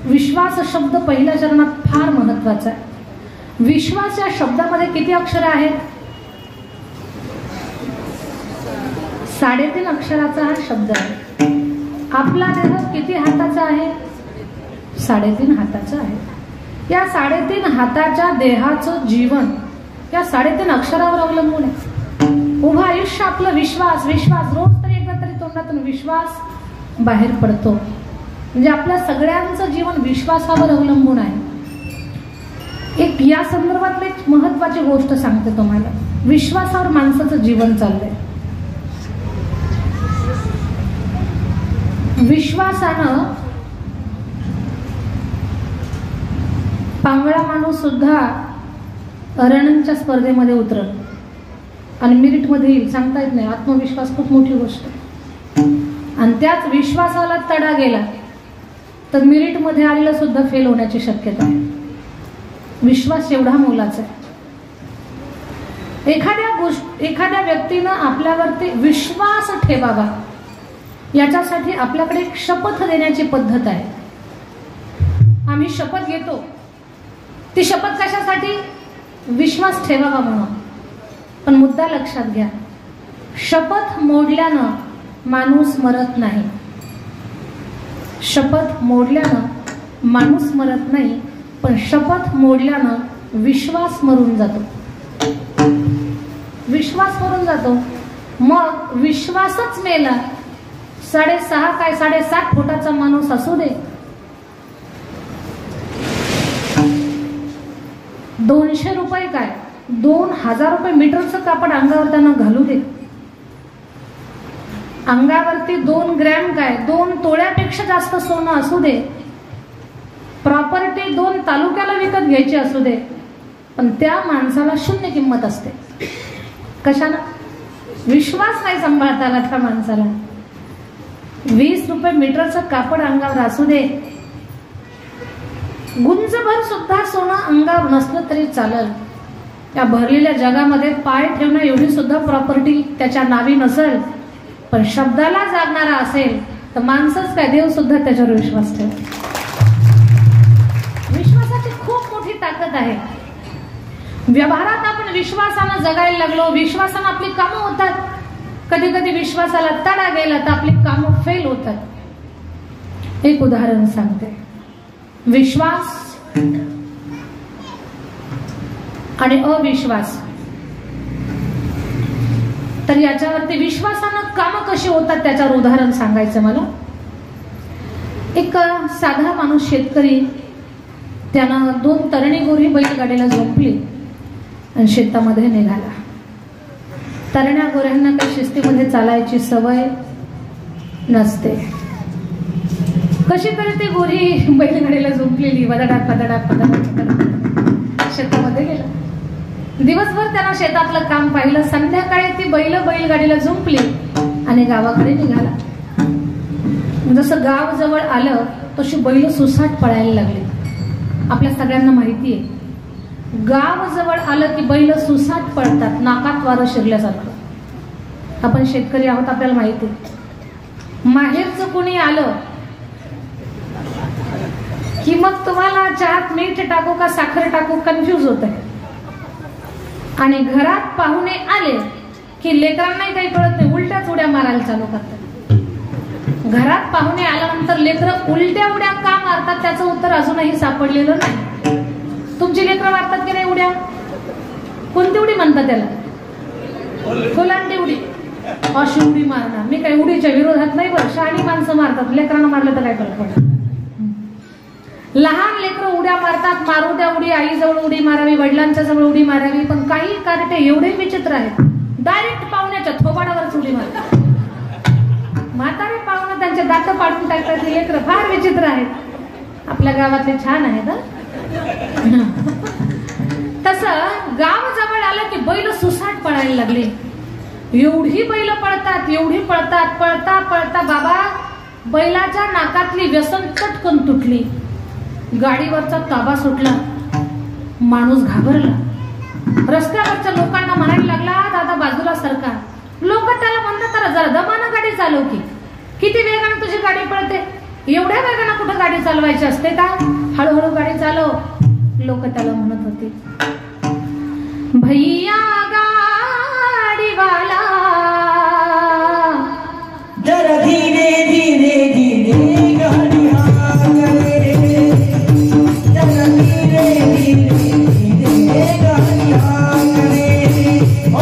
विश्वास शब्द पहिल्या चरणात फार महत्वाचा आहे. विश्वास या शब्दामध्ये किती अक्षर आहेत? 3.5 अक्षराचा हा शब्द आहे. आपला देह किती हाताचा आहे? 3.5 हाताचा आहे. या 3.5 हाताच्या देहाचं जीवन या 3.5 अक्षरावर अवलंबून आहे. उभं आयुष्य आपलं विश्वास विश्वास, रोज तरी एकदा तरी तोंडातून विश्वास बाहेर पडतो. म्हणजे आपल्या सगळ्यांचं जीवन विश्वासावर अवलंबून आहे. एक या संदर्भात एक महत्वाची गोष्ट सांगते तुम्हाला. विश्वासावर माणसाचं जीवन चाललंय. विश्वासानं पांगळा माणूस सुद्धा रणच्या स्पर्धेमध्ये उतरल आणि मेरिट मध्ये येईल, सांगता येत नाही. आत्मविश्वास खूप मोठी गोष्ट आहे. आणि त्याच विश्वासाला तडा गेला तर मेरिट मध्ये आलेलं सुद्धा फेल होण्याची शक्यता आहे. विश्वास एवढा मोलाचा आहे. एखाद्या व्यक्तीनं आपल्यावरती विश्वास ठेवावा याच्यासाठी आपल्याकडे एक शपथ देण्याची पद्धत आहे. आम्ही शपथ घेतो. ती शपथ कशासाठी? विश्वास ठेवावा म्हणून. पण मुद्दा लक्षात घ्या, शपथ मोडल्यानं माणूस मरत नाही. शपथ मोडल्यानं माणूस मरत नाही, पण शपथ मोडल्यानं विश्वास मरून जातो. विश्वास मरून जातो. मग विश्वासच मेला. 6.5 काय 7.5 फुटाचा माणूस असू दे, 200 रुपये काय 2000 रुपये मीटरचं कापड अंगावर त्यांना घालू दे, अंगावरती 2 ग्रॅम काय 2 तोळ्यापेक्षा जास्त सोनं असू दे, प्रॉपर्टी 2 तालुक्याला विकत घ्यायची असू दे, पण त्या माणसाला 0 किंमत असते. कशाला? विश्वास नाही सांभाळता आला त्या माणसाला. 20 रुपये मीटरचं कापड अंगावर असू दे, गुंजभर सुद्धा सोनं अंगावर नसलं तरी चालेल. त्या भरलेल्या जगामध्ये पाय ठेवणं एवढी सुद्धा प्रॉपर्टी त्याच्या नावी नसेल, पण शब्दाला जागणारा असेल तर माणसंच काय देव सुद्धा त्याच्यावर विश्वास ठेव. विश्वासाची खूप मोठी ताकद आहे. व्यवहारात आपण विश्वासानं जगायला लागलो, विश्वासानं आपली कामं होतात. कधी कधी विश्वासाला तडा गेला तर आपली कामं फेल होतात. एक उदाहरण सांगते. विश्वास आणि अविश्वास, तर याच्यावरती विश्वासानं कामं कशी होतात त्याच्यावर उदाहरण सांगायचं मला. एक साधा माणूस शेतकरी, त्यानं 2 तरणी गोरी बैलगाडीला झोपली आणि शेतामध्ये निघाला. तरण्या गोऱ्यांना काही शिस्तीमध्ये चालायची सवय नसते. कशी तरी ती गोरी बैलगाडीला झोपलेली, वदडात पदडात पदडात शेतामध्ये गेला. दिवसभर त्यानं शेतातलं काम पाहिलं. संध्याकाळी ती बैलगाडीला झोपली आणि गावाकडे निघाला. जसं गाव जवळ आलं तशी बैल सुसाट पळायला लागली. आपल्या सगळ्यांना माहिती आहे, गाव जवळ आलं की बैल सुसाट पळतात, नाकात वारं शिरल्यासारखं. आपण शेतकरी आहोत, आपल्याला माहिती आहे. माहेरचं कोणी आलं की मग तुम्हाला चहात मीठ टाकू का साखर टाकू कन्फ्यूज होत आहे. आणि घरात पाहुणे आले की लेकरांनाही काही कळत नाही, उलट्याच उड्या मारायला चालू करतात. घरात पाहुणे आल्यानंतर लेकरं उलट्या उड्या का मारतात त्याचं उत्तर अजूनही सापडलेलं नाही. तुमची लेकरं मारतात की नाही उड्या? कोणती उडी म्हणतात त्याला? फुलांटी उडी. अशी उडी मारणार. मी काही उडीच्या विरोधात नाही बरं, शहाणी माणसं मारतात. लेकरांना मारलं तर काय फरक पडत? लहान लेकरं उड्या मारतात. मारू द्या उडी, आईजवळ उडी मारावी, वडिलांच्या जवळ उडी मारावी. पण काही कार्टे एवढे विचित्र आहेत, डायरेक्ट पाहुण्याच्या थोबाडावरच उडी मारतात. म्हातारे पाहुणे त्यांचे दात पाडून टाकतात. ते लेकरं फार विचित्र आहेत. आपल्या गावातले छान आहेत. तसं गाव जवळ आलं की बैल सुसाट पळायला लागले. एवढी बैल पळतात, एवढी पळतात. पळता पळता बाबा बैलाच्या नाकातली व्यसन चटकन तुटली, गाडीवरचा ताबा सुटला, माणूस घाबरला. रस्त्यावरच्या लोकांना म्हणायला लागला, दादा बाजूला सरका. लोक त्याला म्हणतात, तर जरा दमानं गाडी चालव की, किती वेगाने तुझी गाडी पळते, एवढ्या वेगाने कुठं गाडी चालवायची असते का, हळूहळू गाडी चालव. लोक त्याला म्हणत होते, भैया गाडीवाला जरा धीरे धीरे धीरे गाड़ी आगे, जरा धीरे धीरे धीरे गाड़ी आगे, ओ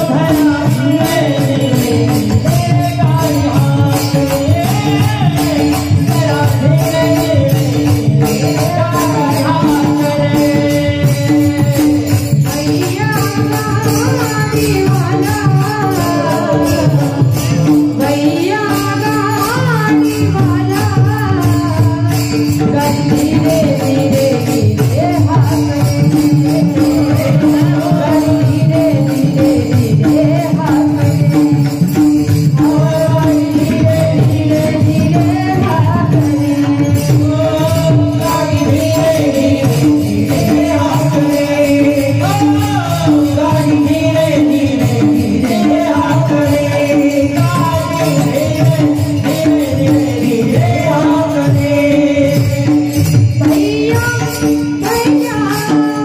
धरा धीरे धीरे गाड़ी आगे, जरा धीरे धीरे गाड़ी आगे. भैया गाडीवाला, भैया गाडीवाला, गाडी धीरे धीरे धीरे हाके, गाडी धीरे धीरे धीरे हाके, गाडी धीरे धीरे हाके, गाड़ी धीरे धीरे हाके, गाड़ी धीरे धीरे धीरे हाके, गाड़ी धीरे धीरे हाके. भैया भैया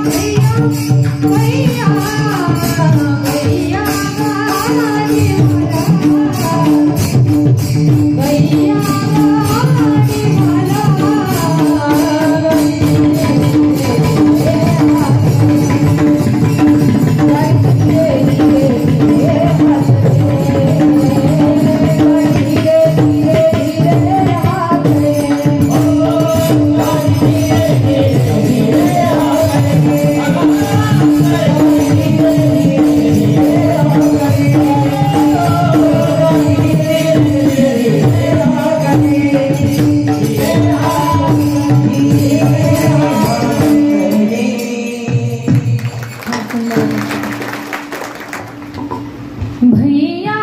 भैया भैया भैया गाडीवाला, भैया भैया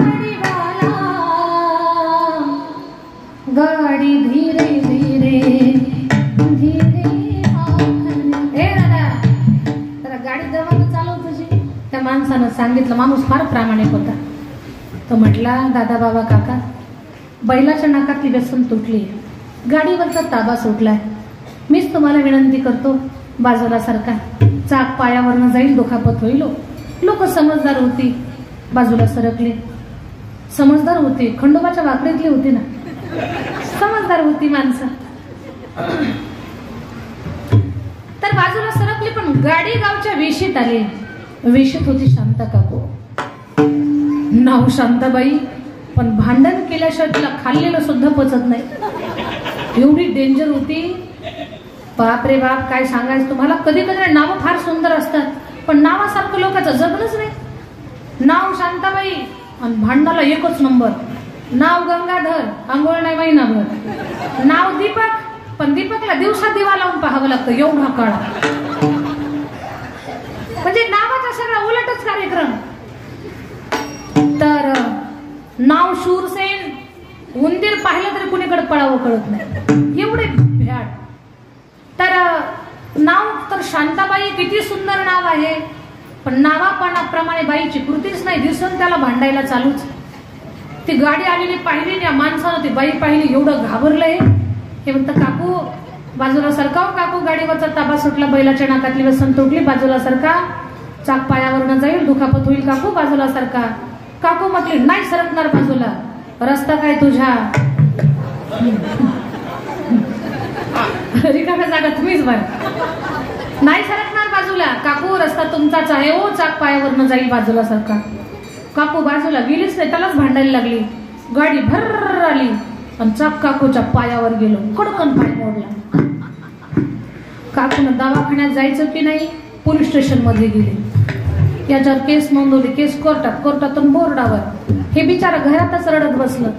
गाडीवाला, गाडी धीरे धीरे धीरे हाकणे. ए दादा, जरा गाडी दमानं चालव तुझी. त्या माणसानं सांगितलं. माणूस फार प्रामाणिक होता. तो म्हटला, दादा बाबा काका, बैलाच्या नाकातली व्यसन तुटली, गाडीवरचा ताबा सुटलाय, मीच तुम्हाला विनंती करतो, बाजूला सरका, चाक पायावरनं जाईल, दुखापत होईल. लोक समजदार होती, बाजूला सरकले. समजदार होती, खंडोबाच्या वाकडीतली होती ना, समजदार होती माणसं. तर बाजूला सरकली, पण गाडी गावच्या वेशीत आली. वेशीत होती शांता काकू. नाव शांताबाई, पण भांडण केल्याशिवाय तिला खाल्लेलं सुद्धा पचत नाही, एवढी डेंजर होती. बाप रे बाप, काय सांगायचं तुम्हाला. कधी कधी नावं फार सुंदर असतात, पण नावासारखं लोकांचं जगणंच नाही. नाव शांताबाई आणि भांडणाला एकच नंबर. नाव गंगाधर, आंघोळ नाही महिनाभर. नाव दीपक, पण दीपकला दिवसा दिवा लावून पाहावं लागतं, एवढा काळा. म्हणजे नावाचा सगळा उलटच कार्यक्रम. तर नाव शूरसेन, उंदीर पाहिलं तरी कुणीकडे पळावं कळत नाही, एवढे भ्याड. तर नाव तर शांताबाई, किती सुंदर नाव आहे, पण नावाप्रमाणे बाईची कृतीच नाही. दिसून त्याला भांडायला चालूच. ती गाडी आलेली पाहिली, या माणसानं ती बाई पाहिली, एवढं घाबरलंय. हे म्हणतं, काकू बाजूला सरकाव. काकू गाडीवरचा ताबा सुटला, बैलाच्या नाकातली व्यसन तुटली, बाजूला सरका, चाक पायावरनं जाईल, दुखापत होईल. काकू बाजूला सरका. काकू म्हटली, नाही सरकणार बाजूला, रस्ता काय तुझ्या रिकाम्या जागा तुम्हीच बाय, नाही सरकणार बाजूला. काकू रस्ता तुमचाच आहे, ओ चाक पायावरनं जाईल, बाजूला सरका. काकू बाजूला गेलीच नाही, त्यालाच भांडायला लागली. गाडी भर्र आली आणि चाक काकूच्या पायावर गेलो, कडकन पाय मोडला. काकून दवाखान्यात जायचं की नाही, पोलीस स्टेशन मध्ये गेले, याच्यावर केस नोंदवली. केस कोर्टात, कोर्टातून बोर्डावर. हे बिचारा घरातच रडत बसलं.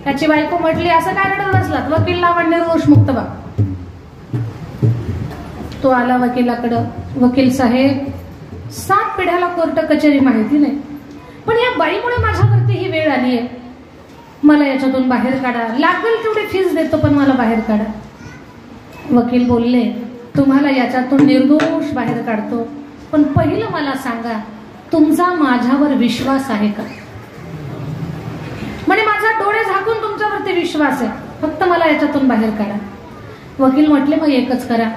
त्याची बायको म्हटली, असं काय रडत बसलात, वकील लावा निर्दोष मुक्त बा. तो आला वकिलाकडं. वकील साहेब, 7 पिढ्याला कोर्ट कचेरी माहिती नाही, पण या बाईमुळे माझ्यावरती ही वेळ आली आहे. मला याच्यातून बाहेर काढा, लागेल तेवढी फीस देतो पण मला बाहेर काढा. वकील बोलले, तुम्हाला याच्यातून निर्दोष बाहेर काढतो, पण पहिलं मला सांगा तुमचा माझ्यावर विश्वास आहे का? म्हणे माझा डोळे झाकून तुमच्यावरती विश्वास आहे, फक्त मला याच्यातून बाहेर काढा. वकील म्हटले, मग एकच करा,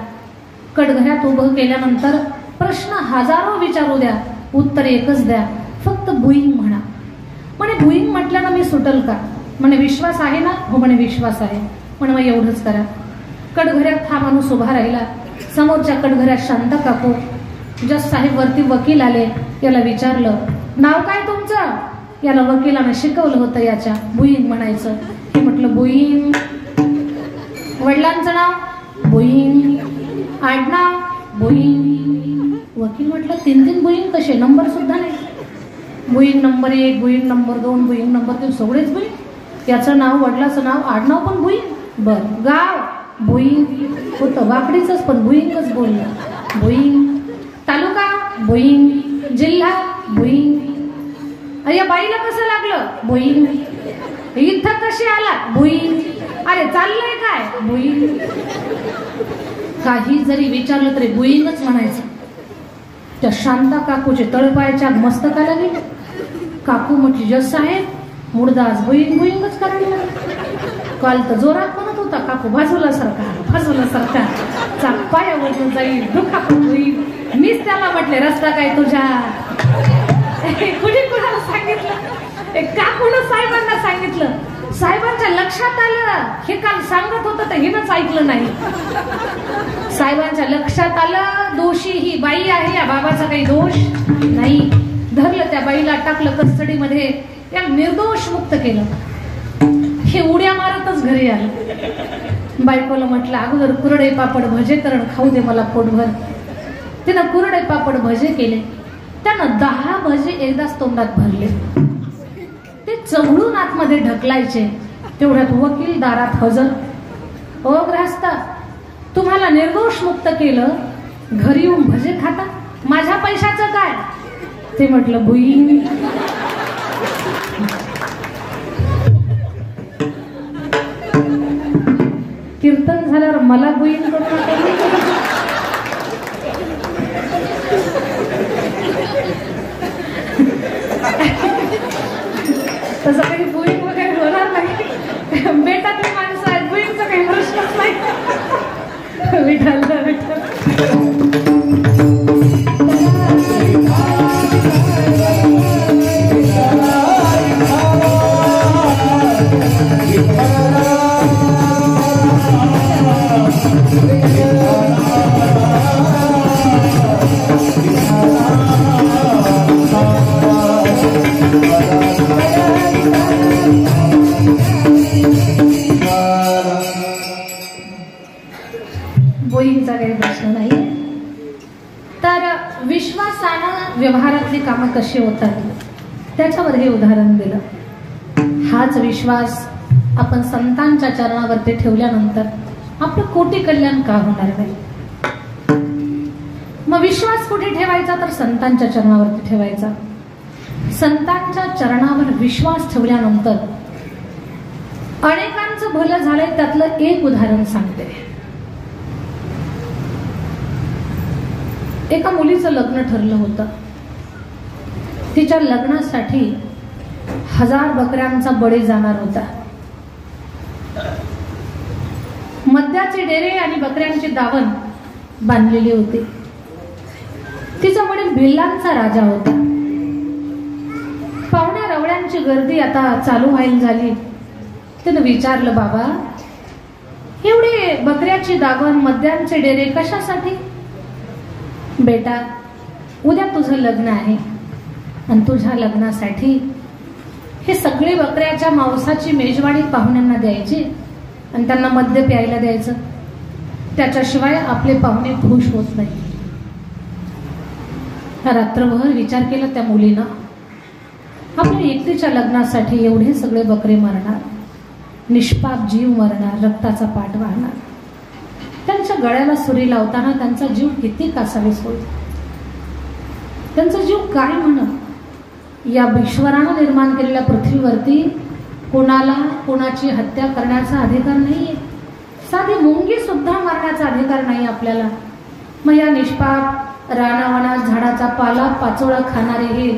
कटघऱ्यात उभं केल्यानंतर प्रश्न हजारो विचारू द्या, उत्तर एकच द्या, फक्त बुईंग म्हणा. म्हणे बुईंग म्हटल्यानं मी सुटल का? म्हणे विश्वास आहे ना? हो म्हणे विश्वास आहे. म्हणे मग एवढंच करा. कटघऱ्यात हा माणूस उभा राहिला. समोरच्या कटघऱ्यात शांत काकू. जज साहेब वरती वकील आले, याला विचारलं, नाव काय तुमचं? याला वकिलानं शिकवलं होतं याच्या बुईंग म्हणायचं. हे म्हटलं बुईंग. वडिलांचं नाव बुईंग, आडनाव बुईंग. वकील म्हटलं, 3 बुईंग कसे? नंबर सुद्धा नाही. बुईंग नंबर 1, बुईंग नंबर 2, बुईंग नंबर 3, सगळेच बुईंग. याचं नाव, वडिलाचं नाव, आडनाव पण बुईंग. बर, गाव बुईंग होतं, वाकडीच पण बुईंगच बोललं. बुईंग. तालुका बुईंग, जिल्हा बुईंग. या बाईला कसं लागलं? बुईंग. इथं कशी आला? बुईंग. अरे चाललंय काय? बुईंग. काही जरी विचारलं तरी बुईंगच म्हणायचं. त्या शांता काकूचे तळपायाच्या मस्तकाला गेले. काकू म्हटली, जज साहेब मुर्दा आज बुईंग बुईंगच करायला. काल तर जोरात म्हणत होता काकू, बाजूला सरका चाक पायावरून जाईल, दुखापत होईल. मीच त्याला म्हटले, रस्ता काय तुझ्या? कुणी कुणाला सांगितलं? काकूनं साहेबांना सांगितलं. साहेबांच्या लक्षात आलं हे काल सांगत होतं तर हिनंच ऐकलं नाही. साहेबांच्या लक्षात आलं दोषी ही बाई आहे, या बाबाचा काही दोष नाही. धरलं, त्या बाईला टाकलं कस्टडीमध्ये, या निर्दोष मुक्त केलं. हे उड्या मारतच घरी आलं. बायकोला म्हटलं, अगोदर कुरडे पापड भजे करण खाऊ दे मला पोटभर. तिनं कुरडे पापड भजे केले. त्यानं 10 भजे एकदाच तोंडात भरले. ते चघळून आतमध्ये ढकलायचे. तेवढ्यात वकील दारात हजर. ओ ग्रहस्थ, तुम्हाला निर्दोष मुक्त केलं, घरी येऊन भजे खाता, माझ्या पैशाचं काय? ते म्हटलं बुईंग. कीर्तन झाल्यावर मला बुईंग करू नका. तसं काही बुईंग वगैरे होणार नाही. बेटातली माणसं आहेत, बुईंगचा काही प्रश्नच नाही. विठाल विठाल. बोईंगचा काही प्रश्न नाही. तर विश्वासानं व्यवहारातली कामं कशी होतात त्याच्यावर हे उदाहरण दिलं. हाच विश्वास आपण संतांच्या चरणावरती ठेवल्यानंतर आपलं कोटी कल्याण का होणार नाही? मग विश्वास कुठे ठेवायचा? तर संतांच्या चरणावरती ठेवायचा. संतांच्या चरणावर विश्वास ठेवल्यानंतर अनेकांचं भलं झालंय. त्यातलं एक उदाहरण सांगते. एका मुलीचं लग्न ठरलं होतं. तिच्या लग्नासाठी 1000 बकऱ्यांचा बळी जाणार होता. मद्याचे डेरे आणि बकऱ्यांची दावण बांधलेली होती. तिचा वडील भिल्लांचा राजा होता. पाहुण्या रवळ्यांची गर्दी आता चालू व्हायला झाली. त्यानं विचारलं, बाबा एवढे बकऱ्याची दावण, मद्यांचे डेरे कशासाठी? बेटा, उद्या तुझं लग्न आहे आणि तुझ्या लग्नासाठी हे सगळे बकऱ्याच्या मांसाची मेजवानी पाहुण्यांना द्यायची आणि त्यांना मद्य प्यायला द्यायचं. त्याच्याशिवाय आपले पाहुणे खुश होत नाही. रात्रभर विचार केला त्या मुलीनं. आपल्या एकटीच्या लग्नासाठी एवढे सगळे बकरे मरणार, निष्पाप जीव मरणार, रक्ताचा पाठ वाहणार. त्यांच्या गळ्याला सुरी लावताना त्यांचा जीव किती कासावीस होईल. त्यांचा जीव काय म्हण? या ईश्वरानं निर्माण केलेल्या पृथ्वीवरती कोणाला कोणाची हत्या करण्याचा अधिकार नाहीये. साधी मुंगी सुद्धा मारण्याचा अधिकार नाही आपल्याला. मग या निष्पाप रानावनात झाडाचा पाला पाचोळा खाणारे हे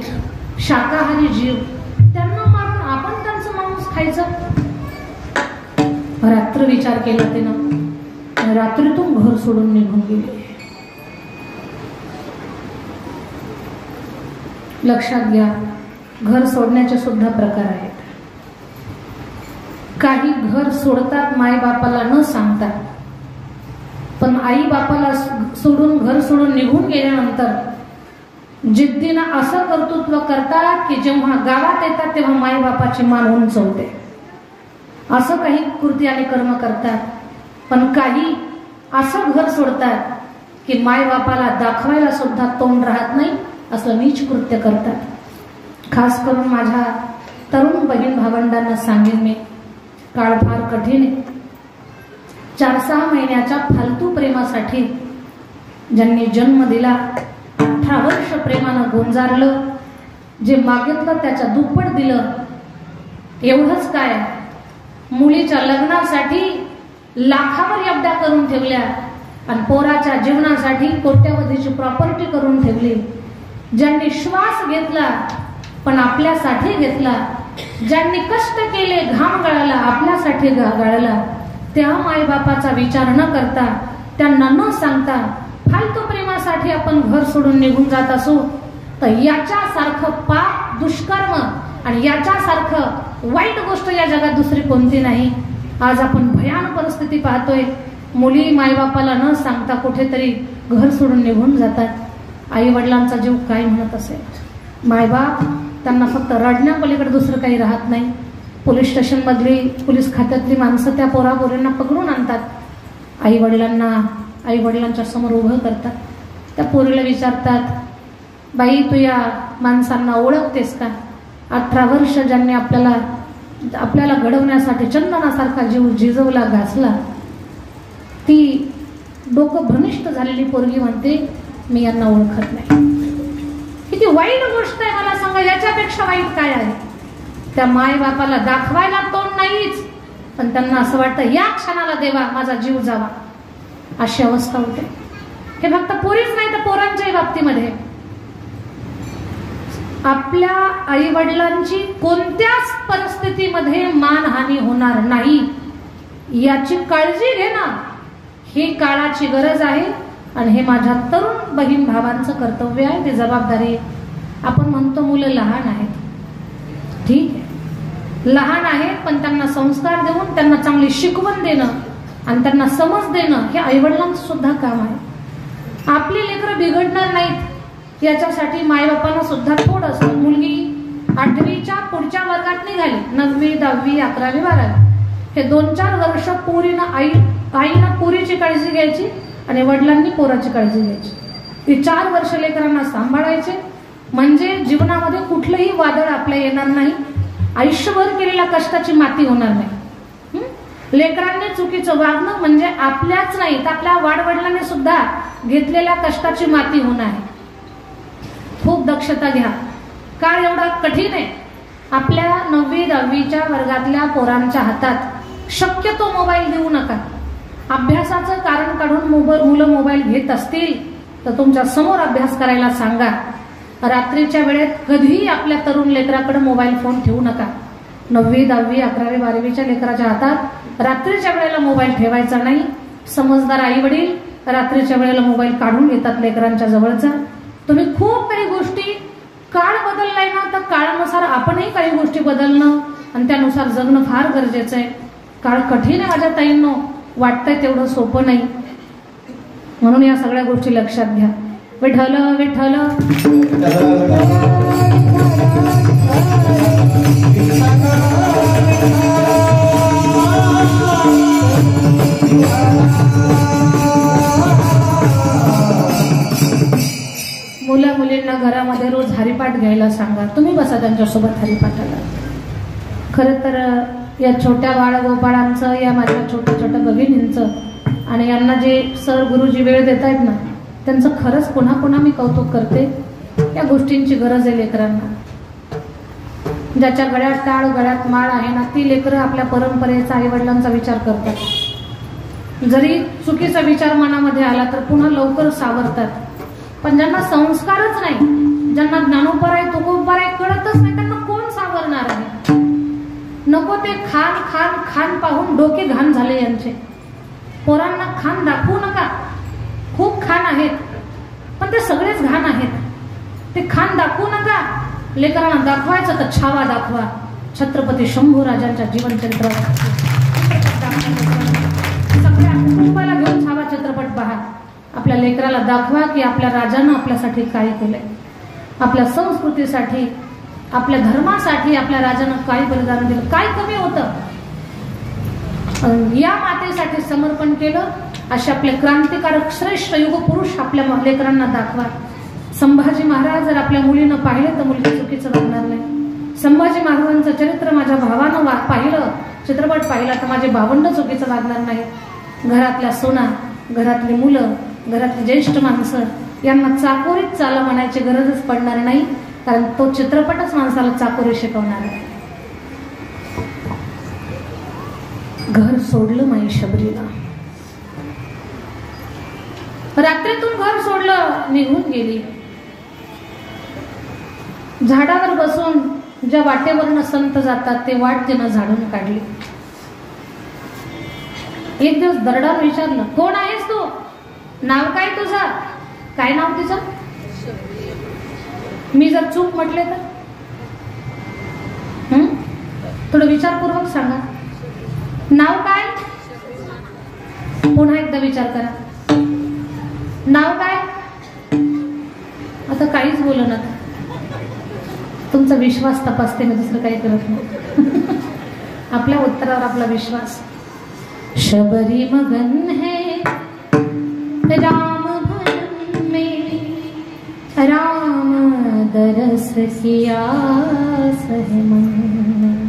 शाकाहारी जीव, त्यांना मारून आपण त्यांचं मांस खायचं? रात्र विचार केला तिनं, रात्रीतून घर सोडून निघून गेले. लक्षात घ्या, घर सोडण्याचे सुद्धा प्रकार आहेत. काही घर सोडतात माई बापाला न सांगता, पण आई बापाला सोडून घर सोडून निघून गेल्यानंतर जिद्दीनं असं कर्तृत्व करतात की जेव्हा गावात येतात तेव्हा माई बापाची मान उंचवते. असं काही कृती आणि कर्म करतात. पण काही असं घर सोडतात की माय बापाला दाखवायला सुद्धा तोंड राहत नाही, असं नीच कृत्य करतात. खास करून माझ्या तरुण बहीण भावंडांना सांगेन मी, काळ फार कठीण आहे. 4-6 महिन्याच्या फालतू प्रेमासाठी ज्यांनी जन्म दिला, 18 वर्ष प्रेमानं गोंजारलं, जे मागितलं त्याच्या दुप्पट दिलं. एवढंच काय, मुलीच्या लग्नासाठी लाखावर एवढ्या करून ठेवल्या आणि पोराच्या जीवनासाठी कोट्यावधीची प्रॉपर्टी करून ठेवली. ज्यांनी श्वास घेतला पण आपल्यासाठी घेतला, ज्यांनी कष्ट केले, घाम गळाला, आपल्यासाठी गळाला, त्या मायबापाचा विचार न करता, त्यांना न सांगता फालतू प्रेमासाठी आपण घर सोडून निघून जात असू तर याच्यासारखं पाप, दुष्कर्म आणि याच्यासारखं वाईट गोष्ट या जगात दुसरी कोणती नाही. आज आपण भयानक परिस्थिती पाहतोय. मुली मायबापाला न सांगता कुठेतरी घर सोडून निघून जातात. आई वडिलांचा जीव काय म्हणत असेल. मायबाप त्यांना फक्त रडण्यापलीकडे दुसरं काही राहत नाही. पोलीस स्टेशन मधली, पोलीस खात्यातली माणसं त्या पोरापोरींना पकडून आणतात. आई वडिलांच्या समोर उभं करतात. त्या पोरीला विचारतात, बाई तू या माणसांना ओळखतेस का? 18 वर्ष ज्यांनी आपल्याला घडवण्यासाठी चंदनासारखा जीव जिजवला, घासला. ती डोकं भ्रमिष्ट झालेली पोरगी म्हणते, मी यांना ओळखत नाही. किती वाईट गोष्ट आहे मला सांगा, याच्यापेक्षा वाईट काय आहे? त्या माय बापाला दाखवायला तोंड नाहीच, पण त्यांना असं वाटतं या क्षणाला देवा माझा जीव जावा, अशी अवस्था होते. हे फक्त पोरीच नाही तर पोरांच्याही बाबतीमध्ये. आपल्या आई वडिलांची कोणत्याच परिस्थितीमध्ये मानहानी होणार नाही याची काळजी घेणं ही काळाची गरज आहे. आणि हे माझ्या तरुण बहीण भावांचं कर्तव्य आहे, ती जबाबदारी आहे. आपण म्हणतो मुलं लहान आहेत, ठीक आहे, लहान आहेत, पण त्यांना संस्कार देऊन त्यांना चांगली शिकवण देणं आणि त्यांना समज देणं हे आईवडिलांचं सुद्धा काम आहे. आपली लेकरं बिघडणार नाहीत याच्यासाठी मायबापांना सुद्धा थोडंसं. मुलगी 8वीच्या पुढच्या वर्गात निघाली, 9वी 10वी 11वी 12वी, हे 2-4 वर्ष पोरीनं आईनं पोरीची काळजी घ्यायची आणि वडिलांनी पोराची काळजी घ्यायची. ती 4 वर्ष लेकरांना सांभाळायचे, म्हणजे जीवनामध्ये कुठलंही वादळ आपल्या येणार नाही. आयुष्यभर केलेल्या कष्टाची माती होणार नाही. लेकरांनी चुकीचं वागणं म्हणजे आपल्याच नाही तर आपल्या वाडवडिलांनी सुद्धा घेतलेल्या कष्टाची माती होणार आहे. खूप दक्षता घ्या. काळ एवढा कठीण आहे. आपल्या 9वी 10वीच्या वर्गातल्या पोरांच्या हातात शक्यतो मोबाईल देऊ नका. अभ्यासाचं कारण काढून मुलं मोबाईल घेत असतील तर तुमच्या समोर अभ्यास करायला सांगा. रात्रीच्या वेळेत कधीही आपल्या तरुण लेकराकडे मोबाईल फोन ठेवू नका. 9वी 10वी 11वी 12वीच्या लेकराच्या हातात रात्रीच्या वेळेला मोबाईल ठेवायचा नाही. समजदार आई वडील रात्रीच्या वेळेला मोबाईल काढून घेतात लेकरांच्या जवळचा. तुम्ही खूप काही गोष्टी, काळ बदललाय ना तर काळानुसार आपणही काही गोष्टी बदलणं आणि त्यानुसार जगणं फार गरजेचं आहे. काळ कठीण आहे माझ्या ताईंनो, वाटतंय तेवढं सोपं नाही. म्हणून या सगळ्या गोष्टी लक्षात घ्या. विठ्ठल विठ्ठल मुलं मुलींना घरामध्ये रोज हरिपाठ घ्यायला सांगा. तुम्ही बसा त्यांच्यासोबत हरिपाठाला. खरं तर या छोट्या बाळगोपाळांचं, या माझ्या छोट्या छोट्या भगिनींचं आणि यांना जे सर गुरुजी वेळ देत आहेत ना, त्यांचं खरंच पुन्हा पुन्हा मी कौतुक करते. या गोष्टींची गरज आहे लेकरांना. ज्याच्या गळ्यात टाळ गळ्यात माळ आहे ना, ती लेकरं आपल्या परंपरेचा आईवडिलांचा विचार करतात. जरी चुकीचा विचार मनामध्ये आला तर पुन्हा लवकर सावरतात. पण ज्यांना संस्कारच नाही, ज्यांना ज्ञानोपर आहे तुकोपर आहे कळतच नाही, त्यांना कोण सावरणार आहे? नको ते खान खान खान पाहून डोके घाण झाले यांचे. पोरांना खान दाखवू नका, खूप खान आहेत पण ते सगळेच घाण आहेत. ते खान दाखवू नका. लेकरांना दाखवायचं तर छावा दाखवा. छत्रपती शंभूराजांच्या जीवनचरित्रात सगळ्या कुटुंबाला घेऊन छावा चित्रपट पहा. आपल्या लेकराला दाखवा की आपल्या राजानं आपल्यासाठी काय केलंय, आपल्या संस्कृतीसाठी, आपल्या धर्मासाठी आपल्या राजानं काय बलिदान दिलं, काय कमी होतं, या मातेसाठी समर्पण केलं. असे आपले क्रांतिकारक श्रेष्ठ युग पुरुष आपल्या लेकरांना दाखवा. संभाजी महाराज जर आपल्या मुलीनं पाहिले तर मुलगी चुकीचं वागणार नाही. संभाजी महाराजांचं चरित्र माझ्या भावानं पाहिलं, चित्रपट पाहिला तर माझे भावंड चुकीचं वागणार नाही. घरातल्या सोना, घरातली मुलं, घरातली ज्येष्ठ माणसं यांना चाकोरीत चाला म्हणायची गरजच पडणार नाही, कारण तो चित्रपटच माणसाला चाकोरी शिकवणार आहे. घर सोडलं माई शबरीला, रात्रीतून घर सोडलं, निघून गेली. झाडावर बसून ज्या वाटेवरनं संत जातात ते वाट तिनं झाडून काढली. एक दिवस दरडानं विचारलं, कोण आहेस तू? नाव काय तुझं? काय नाव तिचं? मी जर चूक म्हटले तर थोडं विचारपूर्वक सांगा. नाव काय? पुन्हा एकदा विचार करा. नाव काय? आता काहीच बोलणार. तुमचा विश्वास तपासते, मी दुसरं काही करत नाही. आपल्या उत्तरावर आपला विश्वास. शबरी मगन है राम भजन में, राम दरस की आस है मन में.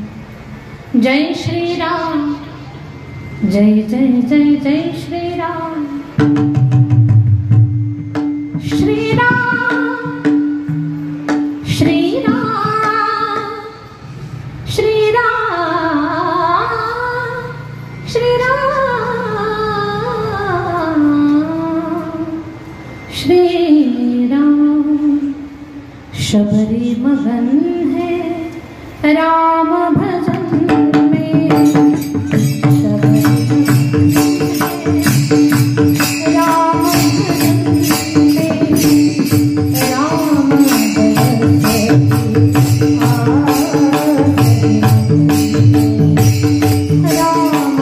जय श्री राम, जय जय जय जय श्री राम. श्री राम, श्री राम, श्री राम, श्री राम, श्री राम. शबरी मगन है राम भजन में, शबरी राम भजन में, राम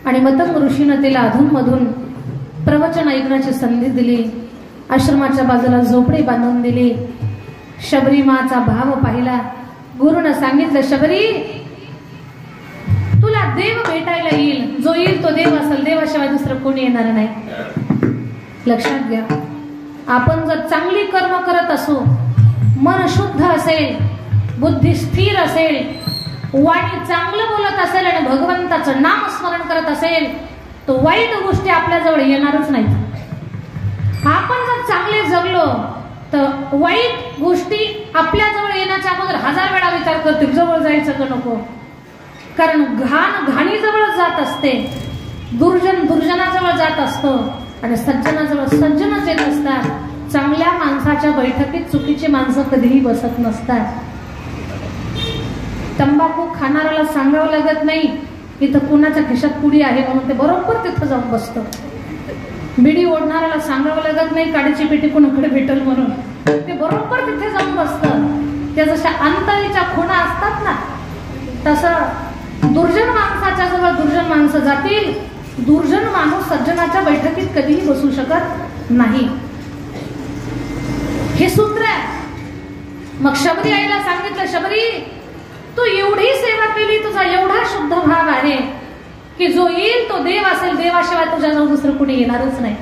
आणि मतंग ऋषीनं तिला अधूनमधून प्रवचन ऐकण्याची संधी दिली. आश्रमाच्या बाजूला झोपडी बांधून दिली. शबरी माचा भाव पाहिला. गुरुनं सांगितलं, शबरी तुला देव भेटायला येईल, जो येईल तो देव असेल, देवाशिवाय दुसरं कोणी येणार नाही. लक्षात घ्या, आपण जर चांगली कर्म करत असू, मन शुद्ध असेल, बुद्धी स्थिर असेल, वाणी चांगलं बोलत असेल आणि भगवंताचं नाम स्मरण करत असेल, तो वाईट गोष्टी आपल्याजवळ येणारच नाही. आपण जर चांगले जगलो तर वाईट गोष्टी आपल्याजवळ येण्याच्या अगोदर 1000 वेळा विचार करतील, जवळ जायचं का नको. कारण घाण घाणीजवळ जात असते, दुर्जन दुर्जनाजवळ जात असतो आणि सज्जनाजवळ सज्जनच येत असतात. चांगल्या माणसाच्या बैठकीत चुकीची माणसं कधीही बसत नसतात. तंबाखू खाणाऱ्याला सांगावं लागत नाही इथं कुणाच्या खिशात पुडी आहे म्हणून, ते बरोबर तिथं जाऊन बसतं. बिडी ओढणाऱ्याला सांगावं लागत नाही काडीची पेटी कुणाकडे भेटल म्हणून, ते बरोबर तिथे जाऊन बसतं. त्या जशा अंतरीच्या खुणा असतात ना, तसं दुर्जन माणसाच्या जवळ दुर्जन माणसं जातील. दुर्जन माणूस सज्जनाच्या बैठकीत कधीही बसू शकत नाही. हे सूत्र आहे. मग शबरी आईला सांगितलं, शबरी तू एवढी सेवा केली, तुझा एवढा शुद्ध भाव आहे की जो येईल तो देव असेल, देवाशिवाय तुझ्याजवळ दुसरं कुणी येणारच नाही.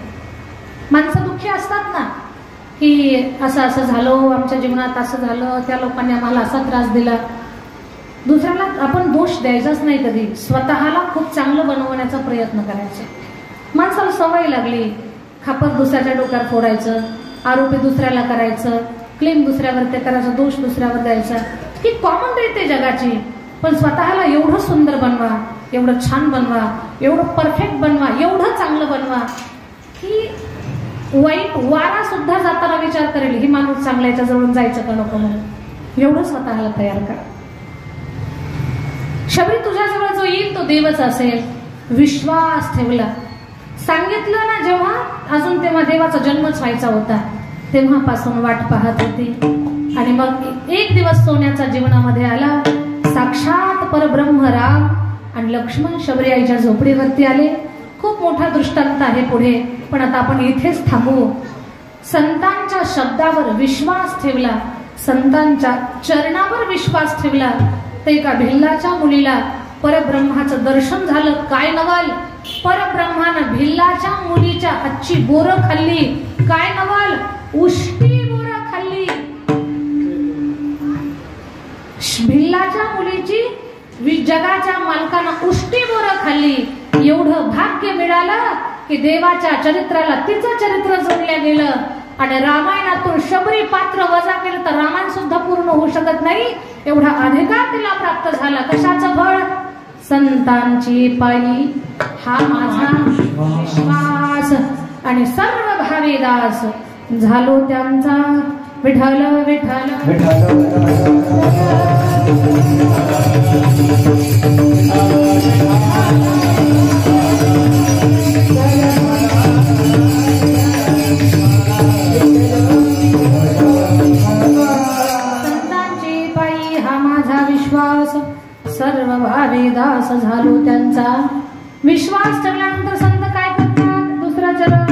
माणसं दुःखी असतात ना की असं असं झालं, आमच्या जीवनात असं झालं, त्या लोकांनी आम्हाला असा त्रास दिला. दुसऱ्याला आपण दोष द्यायचाच नाही कधी, स्वतःला खूप चांगलं बनवण्याचा प्रयत्न करायचा. माणसाला सवय लागली खापर दुसऱ्याच्या डोक्यावर फोडायचं, आरोपी दुसऱ्याला करायचं, क्लेम दुसऱ्यावर ते करायचं, दोष दुसऱ्यावर द्यायचा, ही कॉमन रीत आहे जगाची. पण स्वतःला एवढं सुंदर बनवा, एवढं छान बनवा, एवढं परफेक्ट बनवा, एवढं चांगलं बनवा की वाईट वारा सुद्धा जाताना विचार करेल ही माणूस चांगल्याच्या जवळून जायचं का नको म्हणून. एवढं स्वतःला तयार करा. शबरी तुझ्याजवळ जो येईल तो देवच असेल, विश्वास ठेवला. सांगितलं ना जेव्हा, अजून तेव्हा देवाचा जन्मच व्हायचा होता, तेव्हापासून वाट पाहत होती. आणि मग एक दिवस सोन्याचा जीवनामध्ये आला. साक्षात परब्रह्म राम आणि लक्ष्मण शबरी आईच्या झोपडीवरती आले. खूप मोठा दृष्टांत आहे पुढे, पण आता आपण इथेच थांबू. संतांच्या शब्दावर विश्वास ठेवला, संतांच्या चरणावर विश्वास ठेवला, तर एका भिल्लाच्या मुलीला परब्रह्माचं दर्शन झालं. काय नवल, परब्रह्मानं भिल्लाच्या मुलीच्या हातची बोरं खाल्ली. काय नवल, उष्टी बोरं खाल्ली. भिल्लाच्या मुलीची जगाच्या मालकानं उष्टी बोरं खाल्ली. एवढं भाग्य मिळालं की देवाच्या चरित्राला तिचं चरित्र जोडलं गेलं. आणि रामायणातून शबरी पात्र वजा केलं तर रामायण सुद्धा पूर्ण होऊ शकत नाही, एवढा अधिकार तिला प्राप्त झाला. कशाचं फळ, संतांची पायी हा माझा विश्वास. आणि सर्व भावी दास झालो त्यांचा विठ्ठल विठ्ठल. संतांची पायी हा माझा विश्वास, सर्व भावी दास झालो त्यांचा. विश्वास ठेवल्यानंतर संत काय करतात, दुसरा चरण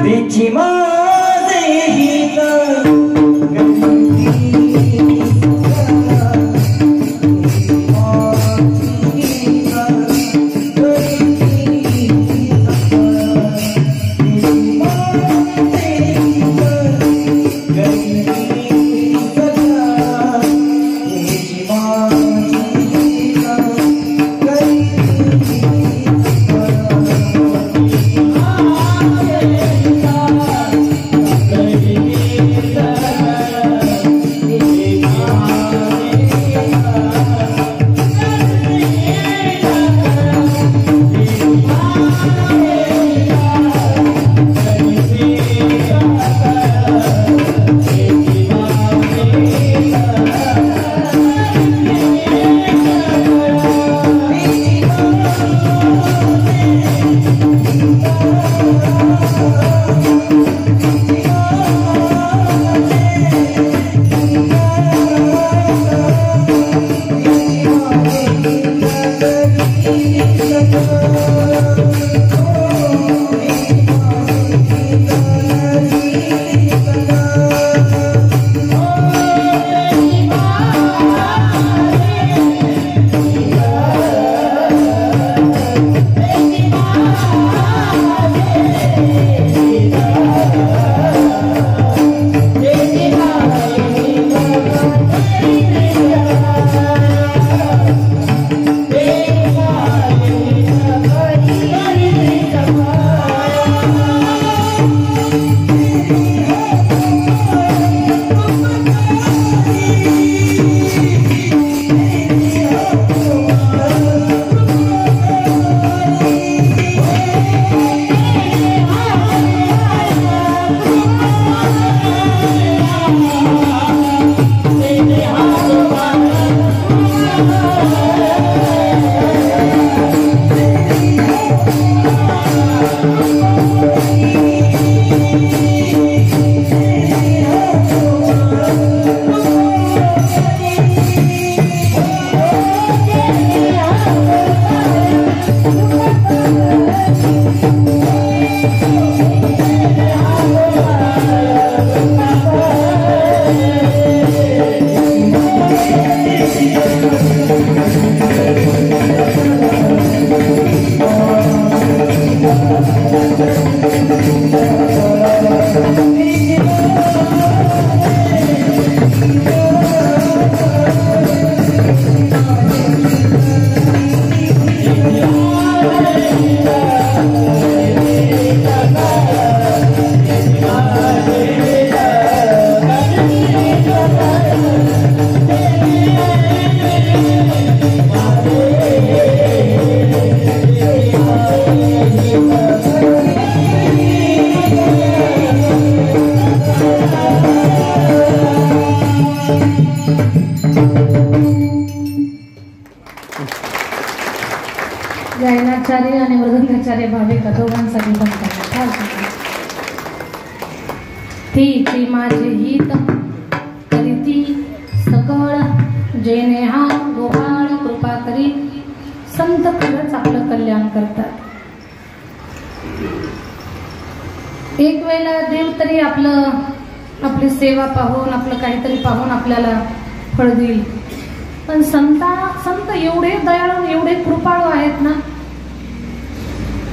Thank you. गायनाचार्य आणि मृदंगाचार्य भाविक दोघांसाठी पण फार तीची माझे हित करीती सकळ जेने हा गोपाळ कृपा करी संत खरंच आपलं कल्याण करतात. एक वेळेला देव तरी आपली सेवा पाहून आपलं काहीतरी पाहून आपल्याला फळ देईल, पण संत एवढे दयाळू एवढे कृपाळू आहेत ना,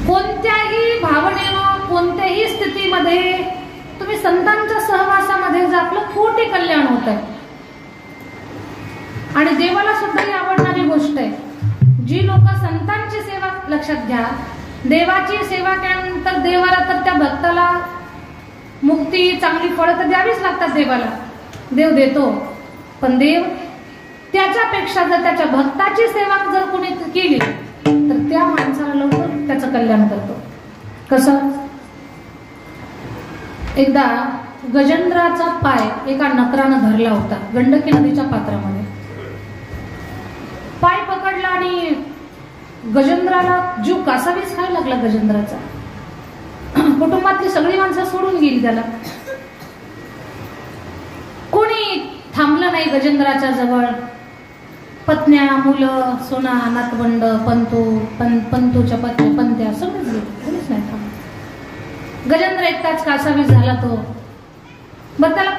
कोणत्याही भावनेनं कोणत्याही स्थितीमध्ये तुम्ही संतांच्या सहवासामध्ये जर आपलं कोटी कल्याण होत आहे. आणि देवाला सुद्धा ही आवडणारी गोष्ट आहे, जी लोक संतांची सेवा, लक्षात घ्या, देवाची सेवा केल्यानंतर देवाला तर त्या भक्ताला मुक्ती चांगली फळं तर द्यावीच लागतात. देवाला देव देतो, पण देव त्याच्यापेक्षा जर त्याच्या भक्ताची सेवा जर कोणी केली तर त्या माणसाला लवकर त्याचं कल्याण करतो. कसं? एकदा गजेंद्राचा पाय एका नकरानं धरला होता गंडकी नदीच्या पात्रामध्ये. पाय पकडला आणि गजेंद्राला जीव कासावीस खायला लागला. गजेंद्राचा कुटुंबातली सगळी माणसं सोडून गेली त्याला. कोणी थांबलं नाही गजेंद्राच्या जवळ. पत्न्या, मुलं, सोना, नातवंड, पंतूच्या पत्न्या, पंत्या सगळेच गेले, कोणीच नाही थांबलं. गजेंद्र एकटाच कासावीस झाला तो. बरं, त्याला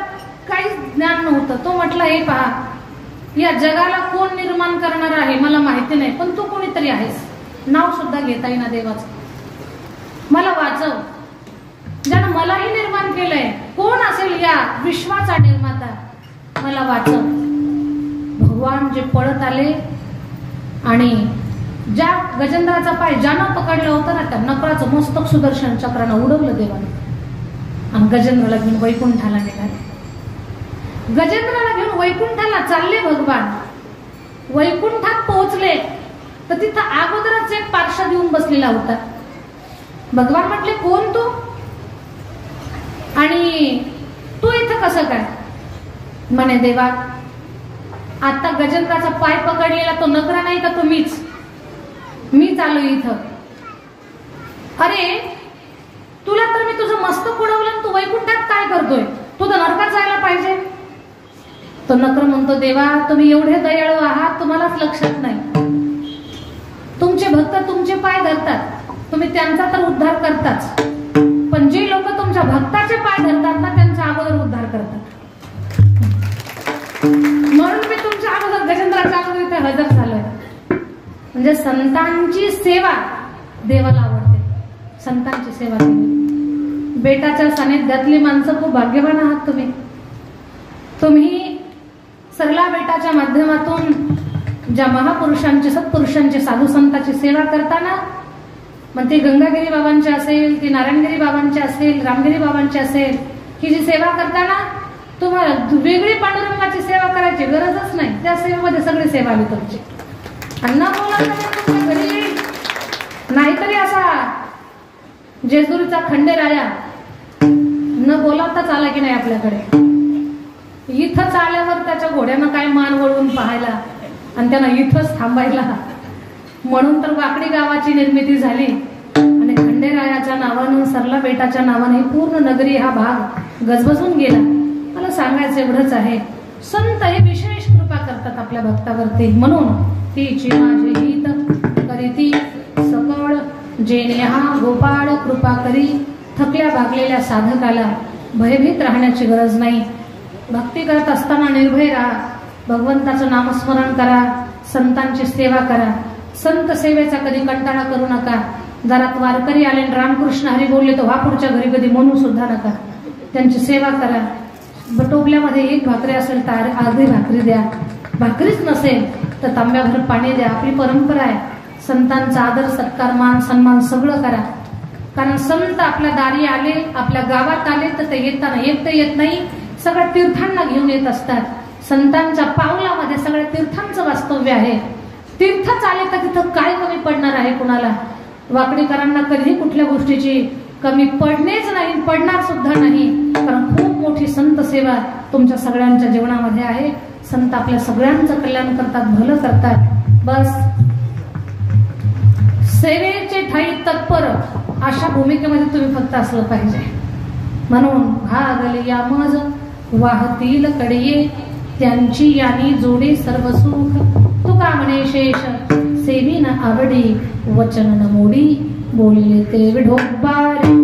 काहीच ज्ञान नव्हतं. तो म्हटला, हे पहा, या जगाला कोण निर्माण करणार आहे मला माहिती नाही, पण तू कोणीतरी आहेस. नाव सुद्धा घेता येईना देवाचं. मला वाचव, ज्यानं मलाही निर्माण केलंय. कोण असेल या विश्वाचा निर्माता, मला वाचव. भगवान जे पळत आले आणि ज्या गजेंद्राचा पाय ज्यानं पकडला होता ना, त्या नकराचं मस्तक सुदर्शन चक्रानं उडवलं देवाने आणि गजेंद्राला घेऊन वैकुंठाला निघाले. गजेंद्राला घेऊन वैकुंठाला चालले भगवान. वैकुंठात पोहोचले तर तिथं अगोदरच एक पार्षद येऊन बसलेला होता. भगवान म्हटले, कोण तू आणि तू इथं कसं काय? म्हणे, देवा, आता गजेंद्राचा पाय पकडलेला तो नकरा नाही का, तो मीच आलो इथं. अरे, तुला तर मी तुझं मस्तक उडवलं, तू वैकुंठात काय करतोय? तू तर नरकात जायला पाहिजे. तो नकर म्हणतो, देवा, तुम्ही एवढे दयाळू आहात, तुम्हालाच लक्षात नाही. तुमचे भक्त तुमचे पाय धरतात, तुम्ही त्यांचा तर उद्धार करताच, पण जे लोक तुमच्या भक्ताचे पाय धरतात ना, त्यांचा अगोदर उद्धार करतात. म्हणून मी तुमच्या अगोदर गजेंद्राच्या अगोदर इथे हजर झालोय. म्हणजे संतांची सेवा देवाला आवडते. संतांची सेवा केली. बेटाच्या सानिध्यातली माणसं खूप भाग्यवान आहात तुम्ही सरला बेटाच्या माध्यमातून ज्या महापुरुषांची, सत्पुरुषांची, साधू संतांची सेवा करताना, मग ती गंगागिरी बाबांची असेल, ती नारायणगिरी बाबांची असेल, रामगिरी बाबांची असेल, ही जी सेवा करताना तुम्हाला वेगळी पांडुरंगाची सेवा करायची गरजच नाही. त्या सेवेमध्ये सगळी सेवा आली तुमची. अन्न बोला घरी नाहीतरी असा जेजुरीचा खंडेराया न बोलावताच आला की नाही आपल्याकडे. इथंच आल्यावर त्याच्या घोड्यानं काय मान वळवून पाहायला आणि त्यांना इथंच थांबायला. म्हणून तर वाकडी गावाची निर्मिती झाली आणि खंडेरायाच्या नावानं, सरला बेटाच्या नावाने पूर्ण नगरी हा भाग गजबजून गेला. मला सांगायचं एवढंच आहे, संत हे विशेष कृपा करतात आपल्या भक्तावरती. म्हणून तीची माझे हित करीती सकळ जेणे हा गोपाळ कृपा करी. थकल्या भागलेल्या साधकाला भयभीत राहण्याची गरज नाही. भक्ती करत असताना निर्भय राहा. भगवंताचं नामस्मरण करा, संतांची सेवा करा. संत सेवेचा कधी कंटाळा करू नका. जरा वारकरी आले आणि रामकृष्ण हरी बोलले तर पुढच्या घरी कधी म्हणू सुद्धा नका. त्यांची सेवा करा. टोपल्यामध्ये एक भाकरी असेल तर अर्धी भाकरी द्या. भाकरीच नसेल तर तांब्याभर पाणी द्या. आपली परंपरा आहे. संतांचा आदर सत्कार मान सन्मान सगळं करा. कारण संत आपल्या दारी आले, आपल्या गावात आले तर ते येताना एकटं येत नाही, सगळ्या तीर्थांना घेऊन येत असतात. संतांच्या पावलामध्ये सगळ्या तीर्थांचं वास्तव्य आहे. तीर्थच आले तर तिथं काय कमी पडणार आहे कुणाला? वाकडीकरांना कधी कुठल्या गोष्टीची कमी पडणेच नाही, पडणार सुद्धा नाही. कारण खूप मोठी संत सेवा तुमच्या सगळ्यांच्या जीवनामध्ये आहे. संत आपल्या सगळ्यांचं कल्याण करतात, भलं करतात. बस सेवेचे ठाई तत्पर अशा भूमिकेमध्ये तुम्ही फक्त असलं पाहिजे. म्हणून भागले या मज वाहतील कडिये, त्यांची यानी जोडे सर्व सुख. तुका म्हणे शेष सेवी न आवडी, वचन न मोडी बोलले ते विढोबारे.